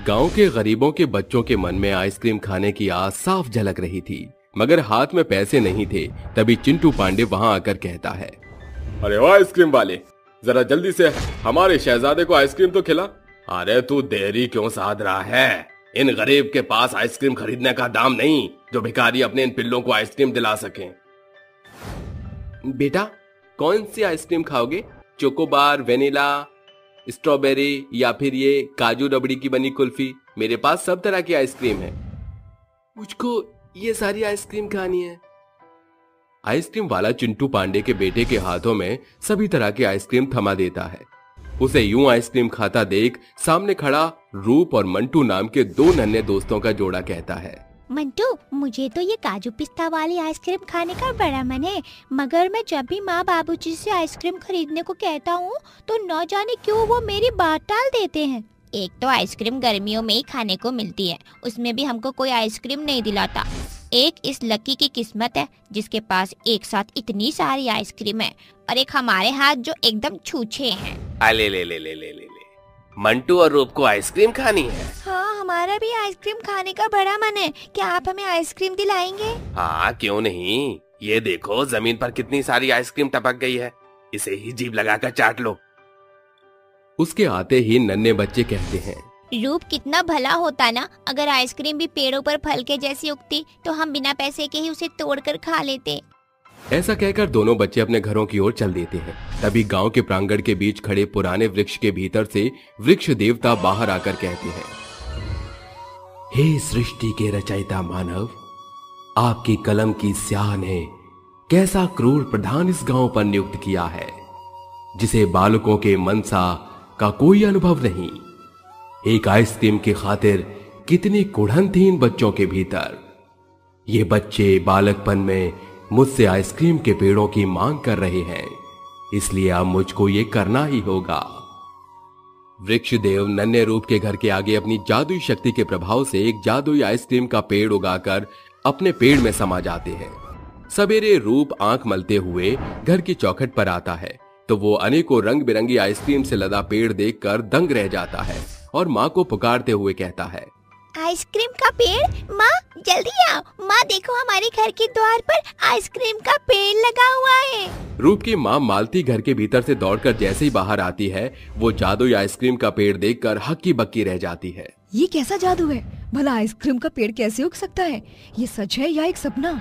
Speaker 1: गांव के गरीबों के बच्चों के मन में आइसक्रीम खाने की आस साफ झलक रही थी, मगर हाथ में पैसे नहीं थे। तभी चिंटू पांडे वहां आकर कहता है,
Speaker 3: अरे ओ आइसक्रीम वाले, जरा जल्दी से हमारे शहजादे को आइसक्रीम तो खिला।
Speaker 6: अरे तू देरी क्यों साध रहा है? इन गरीब के पास आइसक्रीम खरीदने का दाम नहीं जो भिखारी अपने इन पिल्लों को आइसक्रीम दिला सके।
Speaker 1: बेटा कौन सी आइसक्रीम खाओगे? चोकोबार, वेनिला, स्ट्रॉबेरी या फिर ये काजू रबड़ी की बनी कुल्फी? मेरे पास सब तरह की आइसक्रीम है।
Speaker 5: मुझको ये सारी आइसक्रीम खानी है।
Speaker 1: आइसक्रीम वाला चिंटू पांडे के बेटे के हाथों में सभी तरह की आइसक्रीम थमा देता है। उसे यूं आइसक्रीम खाता देख सामने खड़ा रूप और मंटू नाम के दो नन्हे दोस्तों का जोड़ा कहता है,
Speaker 8: मंटू, मुझे तो ये काजू पिस्ता वाली आइसक्रीम खाने का बड़ा मन है, मगर मैं जब भी माँ बाबूजी से आइसक्रीम खरीदने को कहता हूँ तो न जाने क्यों वो मेरी बात टाल देते हैं। एक तो आइसक्रीम गर्मियों में ही खाने को मिलती है, उसमें भी हमको कोई आइसक्रीम नहीं दिलाता। एक इस लकी की किस्मत है जिसके पास एक साथ इतनी सारी आइसक्रीम है, और एक हमारे हाथ जो एकदम छूछे हैं।
Speaker 6: ले ले ले ले ले ले मंटू और रूप को आइसक्रीम खानी है।
Speaker 8: हाँ, हमारा भी आइसक्रीम खाने का बड़ा मन है। क्या आप हमें आइसक्रीम दिलाएंगे?
Speaker 6: हाँ क्यों नहीं। ये देखो जमीन पर कितनी सारी आइसक्रीम टपक गई है, इसे ही जीभ लगाकर चाट लो।
Speaker 1: उसके आते ही नन्हे बच्चे कहते हैं,
Speaker 8: रूप कितना भला होता ना, अगर आइसक्रीम भी पेड़ों पर फल के जैसी उगती तो हम बिना पैसे के ही उसे तोड़कर खा लेते।
Speaker 1: ऐसा कहकर दोनों बच्चे अपने घरों की ओर चल देते हैं। तभी गांव के प्रांगण के बीच खड़े पुराने वृक्ष के भीतर से वृक्ष देवता बाहर आकर कहते हैं, हे सृष्टि के रचयिता मानव, आपकी कलम की स्याह ने कैसा क्रूर प्रधान इस गांव पर नियुक्त किया है, जिसे बालकों के मनसा का कोई अनुभव नहीं। एक आइसक्रीम की खातिर कितनी कुढ़न थी इन बच्चों के भीतर। ये बच्चे बालकपन में मुझसे आइसक्रीम के पेड़ों की मांग कर रहे हैं, इसलिए अब मुझको ये करना ही होगा। वृक्ष देव नन्हे रूप के घर के आगे अपनी जादुई शक्ति के प्रभाव से एक जादुई आइसक्रीम का पेड़ उगाकर अपने पेड़ में समा जाते हैं। सवेरे रूप आंख मलते हुए घर की चौखट पर आता है तो वो अनेकों रंग बिरंगी आइसक्रीम से लदा पेड़ देखकर दंग रह जाता है और माँ को पुकारते हुए कहता है,
Speaker 8: आइसक्रीम का पेड़? माँ जल्दी आओ, माँ देखो हमारे घर के द्वार पर आइसक्रीम का पेड़ लगा हुआ है।
Speaker 1: रूप की माँ मालती घर के भीतर से दौड़कर जैसे ही बाहर आती है, वो जादुई आइसक्रीम का पेड़ देखकर हक्की बक्की रह जाती है।
Speaker 9: ये कैसा जादू है? भला आइसक्रीम का पेड़ कैसे उग सकता है? ये सच है या एक सपना?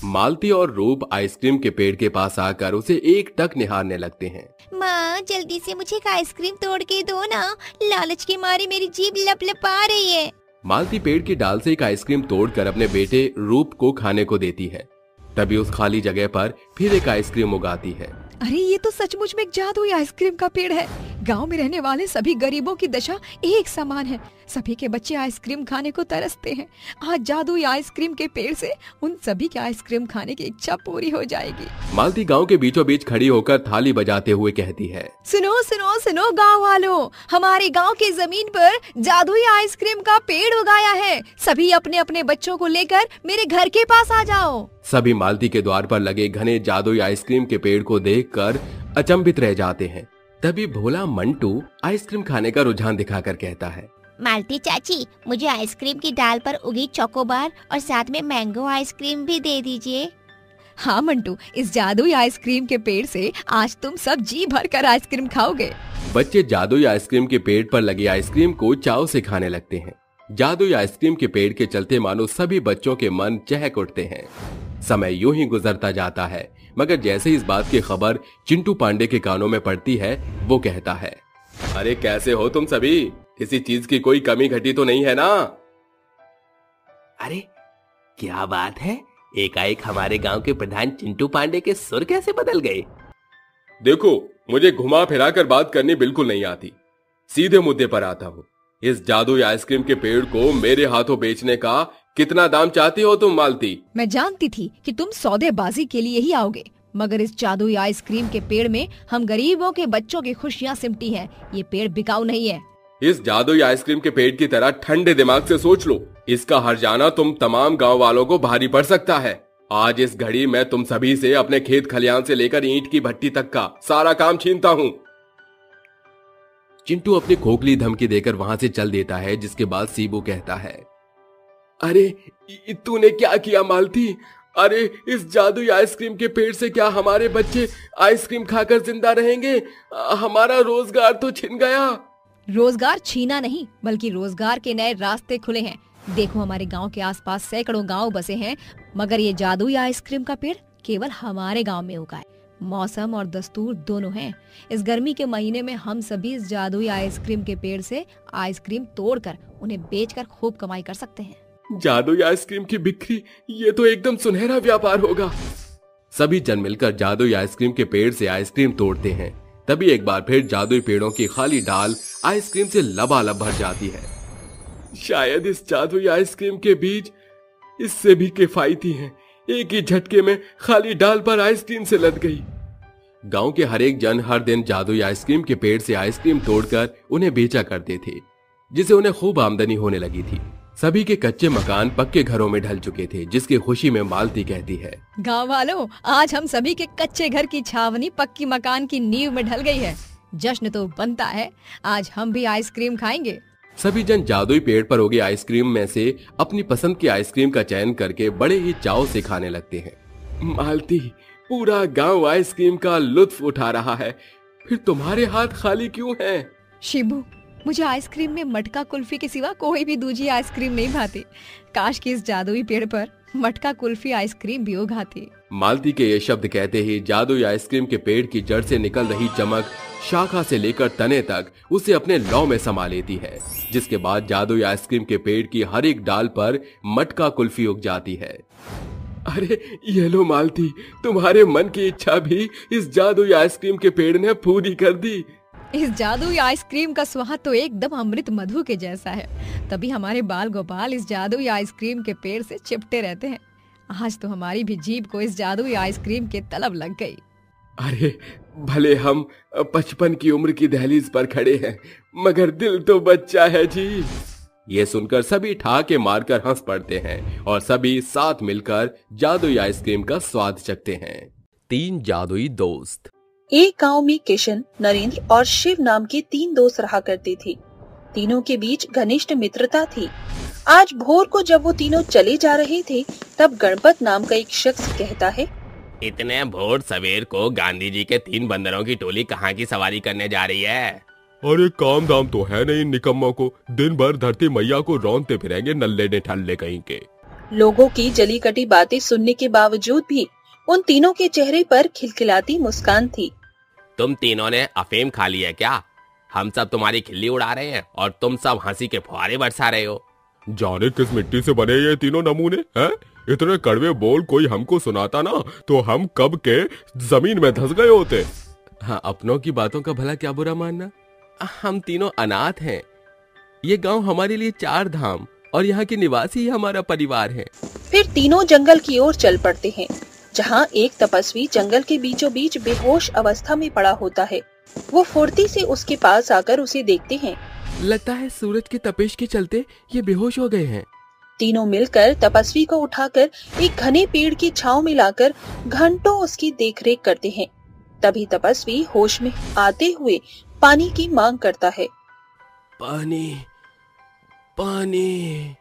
Speaker 1: मालती और रूप आइसक्रीम के पेड़ के पास आकर उसे एक टक निहारने लगते हैं।
Speaker 8: माँ जल्दी से मुझे एक आइसक्रीम तोड़ के दो ना, लालच के मारे मेरी जीभ लपलपा रही है।
Speaker 1: मालती पेड़ की डाल से एक आइसक्रीम तोड़कर अपने बेटे रूप को खाने को देती है। तभी उस खाली जगह पर फिर एक आइसक्रीम उगाती है।
Speaker 9: अरे ये तो सचमुच में एक जादुई आइसक्रीम का पेड़ है। गांव में रहने वाले सभी गरीबों की दशा एक समान है। सभी के बच्चे आइसक्रीम खाने को तरसते हैं। आज जादुई आइसक्रीम के पेड़ से उन सभी की आइसक्रीम खाने की इच्छा पूरी हो जाएगी।
Speaker 1: मालती गांव के बीचों बीच खड़ी होकर थाली बजाते हुए कहती है,
Speaker 9: सुनो सुनो सुनो गांव वालों, हमारे गांव की जमीन पर जादुई आइसक्रीम का पेड़ उगाया है। सभी अपने अपने बच्चों को लेकर मेरे घर के पास आ जाओ।
Speaker 1: सभी मालती के द्वार पर लगे घने जादुई आइसक्रीम के पेड़ को देखकर अचंभित रह जाते हैं। तभी भोला मंटू आइसक्रीम खाने का रुझान दिखाकर कहता है,
Speaker 8: मालती चाची मुझे आइसक्रीम की डाल पर उगी चोकोबार और साथ में मैंगो आइसक्रीम भी दे दीजिए।
Speaker 9: हाँ मंटू, इस जादुई आइसक्रीम के पेड़ से आज तुम सब जी भर कर आइसक्रीम खाओगे।
Speaker 1: बच्चे जादुई आइसक्रीम के पेड़ पर लगी आइसक्रीम को चाव से खाने लगते हैं। जादुई आइसक्रीम के पेड़ के चलते मानो सभी बच्चों के मन चहक उठते हैं। समय यूं ही गुजरता जाता है, मगर जैसे इस बात की खबर चिंटू पांडे के कानों में पड़ती है, वो कहता है, अरे कैसे हो तुम सभी? किसी चीज की कोई कमी घटी तो नहीं है ना?
Speaker 6: अरे क्या बात है, एकाएक हमारे गांव के प्रधान चिंटू पांडे के सुर कैसे बदल गए?
Speaker 1: देखो, मुझे घुमा फिरा कर बात करनी बिल्कुल नहीं आती। सीधे मुद्दे पर आता हूँ। इस जादुई आइसक्रीम के पेड़ को मेरे हाथों बेचने का कितना दाम चाहती हो तुम मालती?
Speaker 9: मैं जानती थी कि तुम सौदेबाजी के लिए ही आओगे, मगर इस जादुई आइसक्रीम के पेड़ में हम गरीबों के बच्चों की खुशियाँ सिमटी हैं। ये पेड़ बिकाऊ नहीं है।
Speaker 1: इस जादुई आइसक्रीम के पेड़ की तरह ठंडे दिमाग से सोच लो। इसका हर्जाना तुम तमाम गांव वालों को भारी पड़ सकता है। आज इस घड़ी मैं तुम सभी से अपने खेत खलियान से लेकर ईंट की भट्टी तक का सारा काम छीनता हूँ। चिंटू अपनी खोखली धमकी देकर वहां से चल देता है, जिसके बाद सीबू कहता है, अरे तूने क्या किया मालती? अरे इस जादुई आइसक्रीम के पेड़ से क्या हमारे बच्चे आइसक्रीम खाकर जिंदा रहेंगे? हमारा रोजगार तो छिन गया।
Speaker 9: रोजगार छीना नहीं, बल्कि रोजगार के नए रास्ते खुले हैं। देखो, हमारे गांव के आसपास सैकड़ों गांव बसे हैं, मगर ये जादुई आइसक्रीम का पेड़ केवल हमारे गांव में उगा है। मौसम और दस्तूर दोनों हैं। इस गर्मी के महीने में हम सभी इस जादुई आइसक्रीम के पेड़ से आइसक्रीम तोड़कर उन्हें बेचकर खूब कमाई कर सकते हैं।
Speaker 1: जादुई आइसक्रीम की बिक्री, ये तो एकदम सुनहरा व्यापार होगा। सभी जन मिलकर जादुई आइसक्रीम के पेड़ से आइसक्रीम तोड़ते हैं। तभी एक बार फिर जादुई पेड़ों की खाली डाल आइसक्रीम से लबालब भर जाती है। शायद इस जादुई आइसक्रीम के बीज इससे भी किफायती हैं। एक ही झटके में खाली डाल पर आइसक्रीम से लद गई। गांव के हर एक जन हर दिन जादुई आइसक्रीम के पेड़ से आइसक्रीम तोड़कर उन्हें बेचा करते थे, जिससे उन्हें खूब आमदनी होने लगी थी। सभी के कच्चे मकान पक्के घरों में ढल चुके थे, जिसकी खुशी में मालती कहती है,
Speaker 9: गांव वालों, आज हम सभी के कच्चे घर की छावनी पक्की मकान की नींव में ढल गई है। जश्न तो बनता है, आज हम भी आइसक्रीम खाएंगे।
Speaker 1: सभी जन जादुई पेड़ पर उगे आइसक्रीम में से अपनी पसंद की आइसक्रीम का चयन करके बड़े ही चाव से खाने लगते हैं। मालती, पूरा गांव आइसक्रीम का लुत्फ उठा रहा है, फिर तुम्हारे हाथ खाली क्यों हैं?
Speaker 9: शिबू, मुझे आइसक्रीम में मटका कुल्फी के सिवा कोई भी दूसरी आइसक्रीम नहीं भाती। काश कि इस जादुई पेड़ पर मटका कुल्फी आइसक्रीम भी उगाती।
Speaker 1: मालती के ये शब्द कहते ही जादुई आइसक्रीम के पेड़ की जड़ से निकल रही चमक शाखा से लेकर तने तक उसे अपने लौ में समा लेती है, जिसके बाद जादुई आइसक्रीम के पेड़ की हर एक डाल पर मटका कुल्फी उग जाती है। अरे ये लो मालती, तुम्हारे मन की इच्छा भी इस जादुई आइसक्रीम के पेड़ ने पूरी कर दी।
Speaker 9: इस जादुई आइसक्रीम का स्वाद तो एकदम अमृत मधु के जैसा है, तभी हमारे बाल गोपाल इस जादुई आइसक्रीम के पेड़ से चिपटे रहते हैं। आज तो हमारी भी जीभ को इस जादुई आइसक्रीम की तलब लग गई।
Speaker 1: अरे भले हम 55 की उम्र की दहलीज पर खड़े हैं, मगर दिल तो बच्चा है जी। ये सुनकर सभी ठहाके मारकर हंस पड़ते हैं और सभी साथ मिलकर जादुई आइसक्रीम का स्वाद चखते हैं। 3 जादुई दोस्त।
Speaker 7: एक गांव में किशन, नरेंद्र और शिव नाम के 3 दोस्त रहा करते थे। तीनों के बीच घनिष्ठ मित्रता थी। आज भोर को जब वो तीनों चले जा रहे थे, तब गणपत नाम का एक शख्स कहता है,
Speaker 6: इतने भोर सवेर को गांधी जी के 3 बंदरों की टोली कहाँ की सवारी करने जा रही है?
Speaker 3: अरे काम धाम तो है नहीं, निकम्मों को दिन भर धरती मैया को रौंदते फिरेंगे नल्ले ने ठल्ले कहीं के।
Speaker 7: लोगों की जली कटी बातें सुनने के बावजूद भी उन तीनों के चेहरे पर खिलखिलाती मुस्कान थी।
Speaker 6: तुम तीनों ने अफीम खा ली है क्या? हम सब तुम्हारी खिल्ली उड़ा रहे हैं और तुम सब हंसी के फुहारे बरसा रहे हो।
Speaker 3: जाने किस मिट्टी से बने ये तीनों नमूने हैं? इतने कड़वे बोल कोई हमको सुनाता ना तो हम कब के जमीन में धंस गए होते।
Speaker 1: हाँ, अपनों की बातों का भला क्या बुरा मानना। हम तीनों अनाथ हैं। ये गांव हमारे लिए 4 धाम और यहाँ के निवासी ही हमारा परिवार है।
Speaker 7: फिर तीनों जंगल की ओर चल पड़ते हैं, जहाँ एक तपस्वी जंगल के बीचों बीच बेहोश अवस्था में पड़ा होता है। वो फुर्ती से उसके पास आकर उसे देखते हैं।
Speaker 1: लगता है सूरज की तपिश के चलते ये बेहोश हो गए हैं।
Speaker 7: तीनों मिलकर तपस्वी को उठाकर एक घने पेड़ की छांव में लाकर घंटों उसकी देखरेख करते हैं। तभी तपस्वी होश में आते हुए पानी की मांग करता है।
Speaker 1: पानी, पानी।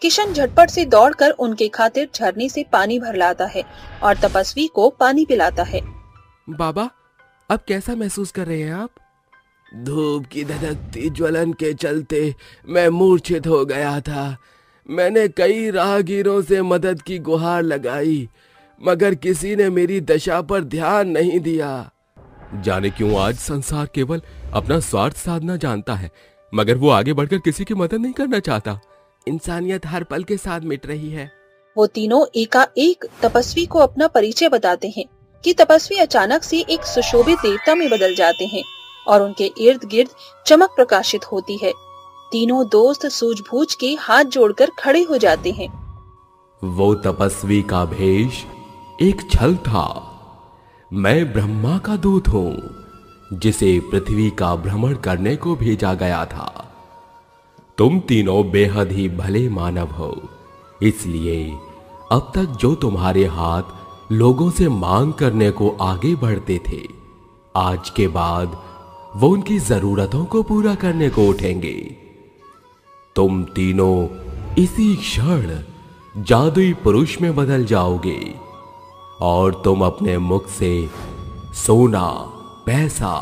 Speaker 7: किशन झटपट से दौड़कर उनके खातिर झरने से पानी भर लाता है और तपस्वी को पानी पिलाता है।
Speaker 1: बाबा, अब कैसा महसूस कर रहे हैं आप? धूप की धधकती ज्वलन के चलते मैं मूर्छित हो गया था। मैंने कई राहगीरों से मदद की गुहार लगाई, मगर किसी ने मेरी दशा पर ध्यान नहीं दिया। जाने क्यों आज संसार केवल अपना स्वार्थ साधना जानता है, मगर वो आगे बढ़कर किसी की मदद नहीं करना चाहता। इंसानियत हर पल के साथ मिट रही है।
Speaker 7: वो तीनों एकाएक तपस्वी को अपना परिचय बताते हैं कि तपस्वी अचानक से एक सुशोभित देवता में बदल जाते हैं और उनके इर्द गिर्द चमक प्रकाशित होती है। तीनों दोस्त सूझबूझ के हाथ जोड़कर खड़े हो जाते हैं।
Speaker 1: वो तपस्वी का भेष एक छल था। मैं ब्रह्मा का दूत हूँ, जिसे पृथ्वी का भ्रमण करने को भेजा गया था। तुम तीनों बेहद ही भले मानव हो, इसलिए अब तक जो तुम्हारे हाथ लोगों से मांग करने को आगे बढ़ते थे, आज के बाद वो उनकी जरूरतों को पूरा करने को उठेंगे। तुम तीनों इसी क्षण जादुई पुरुष में बदल जाओगे और तुम अपने मुख से सोना, पैसा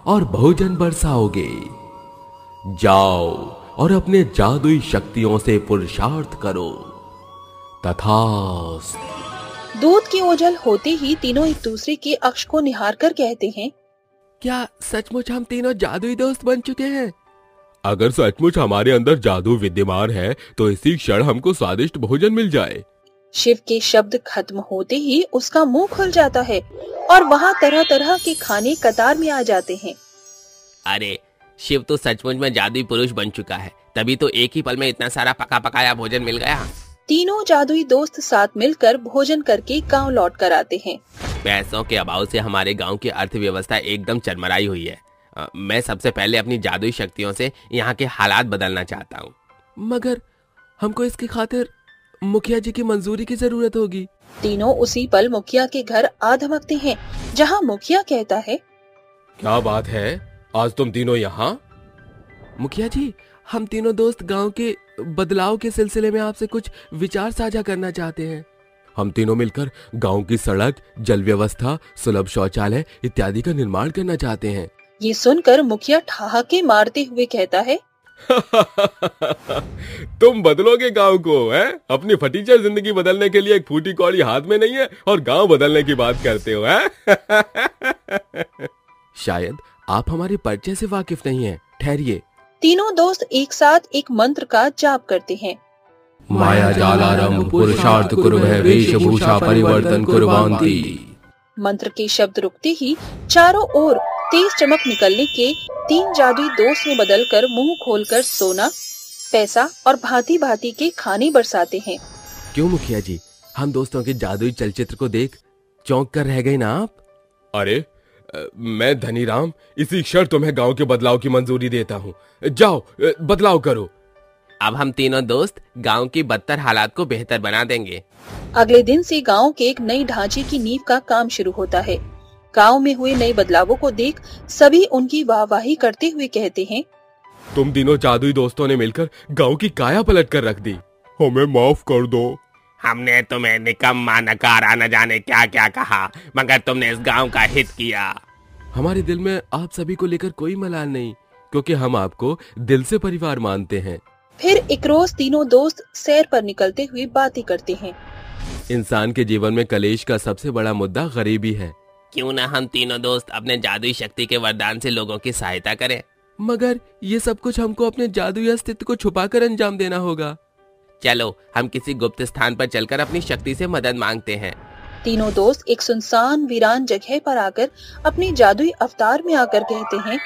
Speaker 1: और भोजन बरसाओगे। जाओ और अपने जादुई शक्तियों से पुरुषार्थ करो। तथास्तु।
Speaker 7: दूध की ओझल होते ही तीनों एक दूसरे के अक्ष को निहार कर कहते हैं,
Speaker 1: क्या सचमुच हम तीनों जादुई दोस्त बन चुके हैं?
Speaker 3: अगर सचमुच हमारे अंदर जादू विद्यमान है तो इसी क्षण हमको स्वादिष्ट भोजन मिल जाए।
Speaker 7: शिव के शब्द खत्म होते ही उसका मुंह खुल जाता है और वहाँ तरह तरह के खाने कतार में आ जाते हैं।
Speaker 6: अरे शिव तो सचमुच में जादुई पुरुष बन चुका है, तभी तो एक ही पल में इतना सारा पका पकाया भोजन मिल गया।
Speaker 7: तीनों जादुई दोस्त साथ मिलकर भोजन करके गांव लौट कर आते हैं।
Speaker 6: पैसों के अभाव से हमारे गांव की अर्थव्यवस्था एकदम चरमराई हुई है। मैं सबसे पहले अपनी जादुई शक्तियों से यहाँ के हालात बदलना चाहता हूँ।
Speaker 1: मगर हमको इसकी खातिर मुखिया जी की मंजूरी की जरूरत होगी।
Speaker 7: तीनों उसी पल मुखिया के घर आ धमकते हैं, जहाँ मुखिया कहता है,
Speaker 1: क्या बात है, आज तुम तीनों यहाँ? मुखिया जी, हम तीनों दोस्त गांव के बदलाव के सिलसिले में आपसे कुछ विचार साझा करना चाहते हैं। हम तीनों मिलकर गांव की सड़क, जल व्यवस्था, सुलभ शौचालय इत्यादि का निर्माण करना चाहते हैं।
Speaker 7: ये सुनकर मुखिया ठहाके मारते हुए कहता है,
Speaker 3: तुम बदलोगे गांव को, हैं? अपनी फटीचर जिंदगी बदलने के लिए एक फूटी कौड़ी हाथ में नहीं है और गांव बदलने की बात करते हो, हैं?
Speaker 1: शायद आप हमारे परिचय से वाकिफ नहीं हैं। ठहरिए।
Speaker 7: तीनों दोस्त एक साथ एक मंत्र का जाप करते हैं।
Speaker 1: माया जालारंभ पुरुषार्थ कुर्वः वेशभूषा परिवर्तन कुर्वान्ति।
Speaker 7: मंत्र के शब्द रुकते ही चारों ओर तेज चमक निकलने के 3 जादुई दोस्त में बदलकर मुंह खोलकर सोना, पैसा और भांति भांति के खाने बरसाते हैं।
Speaker 1: क्यों मुखिया जी, हम दोस्तों के जादुई चलचित्र को देख चौंक कर रह गए ना आप?
Speaker 3: अरे मैं धनीराम इसी क्षण तुम्हें गांव के बदलाव की मंजूरी देता हूँ। जाओ बदलाव करो।
Speaker 6: अब हम तीनों दोस्त गांव की बदतर हालात को बेहतर बना देंगे।
Speaker 7: अगले दिन से गांव के एक नई ढांचे की नींव का काम शुरू होता है। गांव में हुए नए बदलावों को देख सभी उनकी वाहवाही करते हुए कहते हैं,
Speaker 3: तुम तीनों जादुई दोस्तों ने मिलकर गांव की काया पलट कर रख दी। हमें माफ कर दो।
Speaker 6: हमने तुम्हें निकम्मा, नकारा, न जाने क्या क्या कहा, मगर तुमने इस गांव का हित किया।
Speaker 1: हमारे दिल में आप सभी को लेकर कोई मलाल नहीं, क्योंकि हम आपको दिल से परिवार मानते हैं।
Speaker 7: फिर एक रोज तीनों दोस्त सैर पर निकलते हुए बातें करते हैं।
Speaker 1: इंसान के जीवन में कलेश का सबसे बड़ा मुद्दा गरीबी है।
Speaker 6: क्यों न हम तीनों दोस्त अपने जादुई शक्ति के वरदान से लोगों की सहायता करें।
Speaker 1: मगर ये सब कुछ हमको अपने जादुई अस्तित्व को छुपाकर अंजाम देना होगा।
Speaker 6: चलो हम किसी गुप्त स्थान पर चलकर अपनी शक्ति से मदद मांगते हैं।
Speaker 7: तीनों दोस्त एक सुनसान वीरान जगह पर आकर अपने जादुई अवतार में आकर कहते हैं,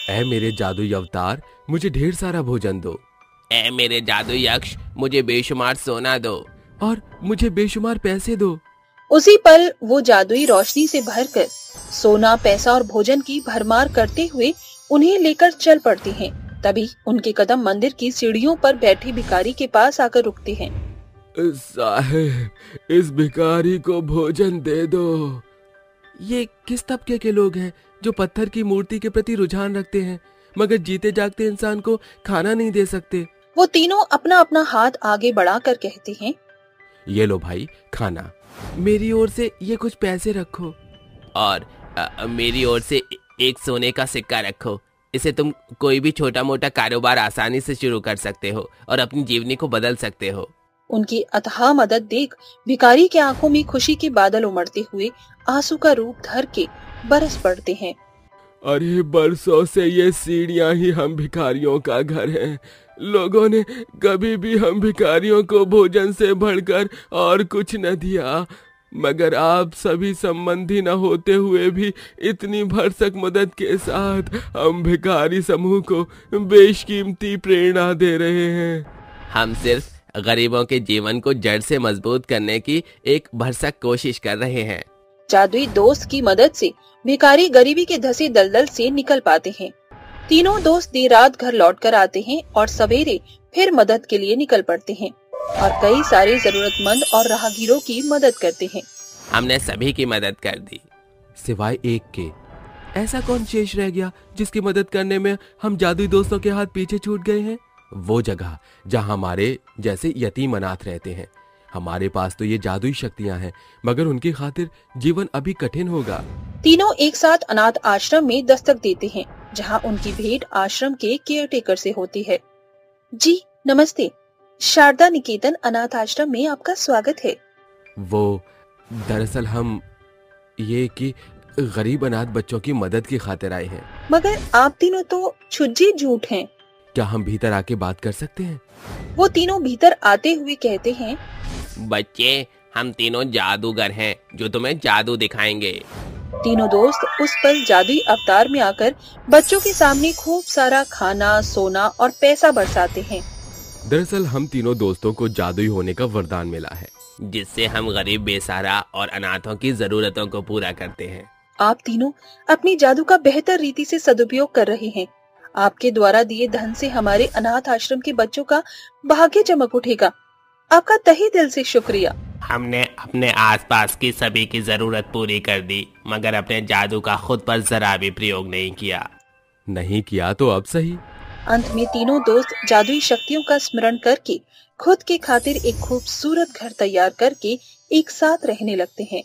Speaker 1: ऐ मेरे जादुई अवतार, मुझे ढेर सारा भोजन दो।
Speaker 6: ऐ मेरे जादुई यक्ष, मुझे बेशुमार सोना दो।
Speaker 1: और मुझे बेशुमार पैसे दो।
Speaker 7: उसी पल वो जादुई रोशनी से भरकर सोना, पैसा और भोजन की भरमार करते हुए उन्हें लेकर चल पड़ते हैं। तभी उनके कदम मंदिर की सीढ़ियों पर बैठे भिखारी के पास आकर रुकते हैं।
Speaker 1: साहिब, इस भिखारी को भोजन दे दो। ये किस तबके के लोग हैं जो पत्थर की मूर्ति के प्रति रुझान रखते हैं, मगर जीते जागते इंसान को खाना नहीं दे सकते?
Speaker 7: वो तीनों अपना अपना हाथ आगे बढ़ाकर कहते हैं,
Speaker 1: ये लो भाई खाना। मेरी ओर से ये कुछ पैसे रखो।
Speaker 6: और मेरी ओर से एक सोने का सिक्का रखो। इसे तुम कोई भी छोटा मोटा कारोबार आसानी से शुरू कर सकते हो और अपनी जीवनी को बदल सकते हो।
Speaker 7: उनकी अथाह मदद देख भिखारी के आंखों में खुशी के बादल उमड़ते हुए आंसू का रूप धर के बरस पड़ते हैं।
Speaker 3: अरे बरसों से ये सीढ़ियां ही हम भिखारियों का घर है। लोगों ने कभी भी हम भिखारियों को भोजन से बढ़कर और कुछ न दिया, मगर आप सभी संबंधी न होते हुए भी इतनी भरसक मदद के साथ हम भिखारी समूह को बेशकीमती प्रेरणा दे रहे हैं।
Speaker 6: हम सिर्फ गरीबों के जीवन को जड़ से मजबूत करने की एक भरसक कोशिश कर रहे हैं।
Speaker 7: जादुई दोस्त की मदद से भिखारी गरीबी के धसे दलदल से निकल पाते हैं। तीनों दोस्त देर रात घर लौट कर आते हैं और सवेरे फिर मदद के लिए निकल पड़ते हैं और कई सारे जरूरतमंद और राहगीरों की मदद करते हैं।
Speaker 6: हमने सभी की मदद कर दी,
Speaker 1: सिवाय एक के। ऐसा कौन शेष रह गया जिसकी मदद करने में हम जादुई दोस्तों के हाथ पीछे छूट गए हैं? वो जगह जहां हमारे जैसे यतीम अनाथ रहते हैं। हमारे पास तो ये जादुई शक्तियां हैं, मगर उनकी खातिर जीवन अभी कठिन होगा।
Speaker 7: तीनों एक साथ अनाथ आश्रम में दस्तक देते हैं, जहां उनकी भेंट आश्रम के केयरटेकर से होती है। जी नमस्ते, शारदा निकेतन अनाथ आश्रम में आपका स्वागत है।
Speaker 1: वो दरअसल हम ये कि गरीब अनाथ बच्चों की मदद की खातिर आए हैं।
Speaker 7: मगर आप तीनों तो छुज्जी झूठ हैं।
Speaker 1: क्या हम भीतर आके बात कर सकते हैं?
Speaker 7: वो तीनों भीतर आते हुए कहते हैं,
Speaker 6: बच्चे हम तीनों जादूगर हैं जो तुम्हें जादू दिखाएंगे।
Speaker 7: तीनों दोस्त उस पल जादुई अवतार में आकर बच्चों के सामने खूब सारा खाना, सोना और पैसा बरसाते हैं।
Speaker 1: दरअसल हम तीनों दोस्तों को जादुई होने का वरदान मिला है,
Speaker 6: जिससे हम गरीब, बेसहारा और अनाथों की जरूरतों को पूरा करते हैं।
Speaker 7: आप तीनों अपनी जादू का बेहतर रीति से सदुपयोग कर रहे हैं। आपके द्वारा दिए धन से हमारे अनाथ आश्रम के बच्चों का भाग्य चमक उठेगा। आपका तहे दिल से शुक्रिया।
Speaker 6: हमने अपने आसपास की सभी की जरूरत पूरी कर दी, मगर अपने जादू का खुद पर जरा भी प्रयोग नहीं किया।
Speaker 1: नहीं किया तो अब सही।
Speaker 7: अंत में तीनों दोस्त जादुई शक्तियों का स्मरण करके खुद के खातिर एक खूबसूरत घर तैयार करके एक साथ रहने लगते हैं।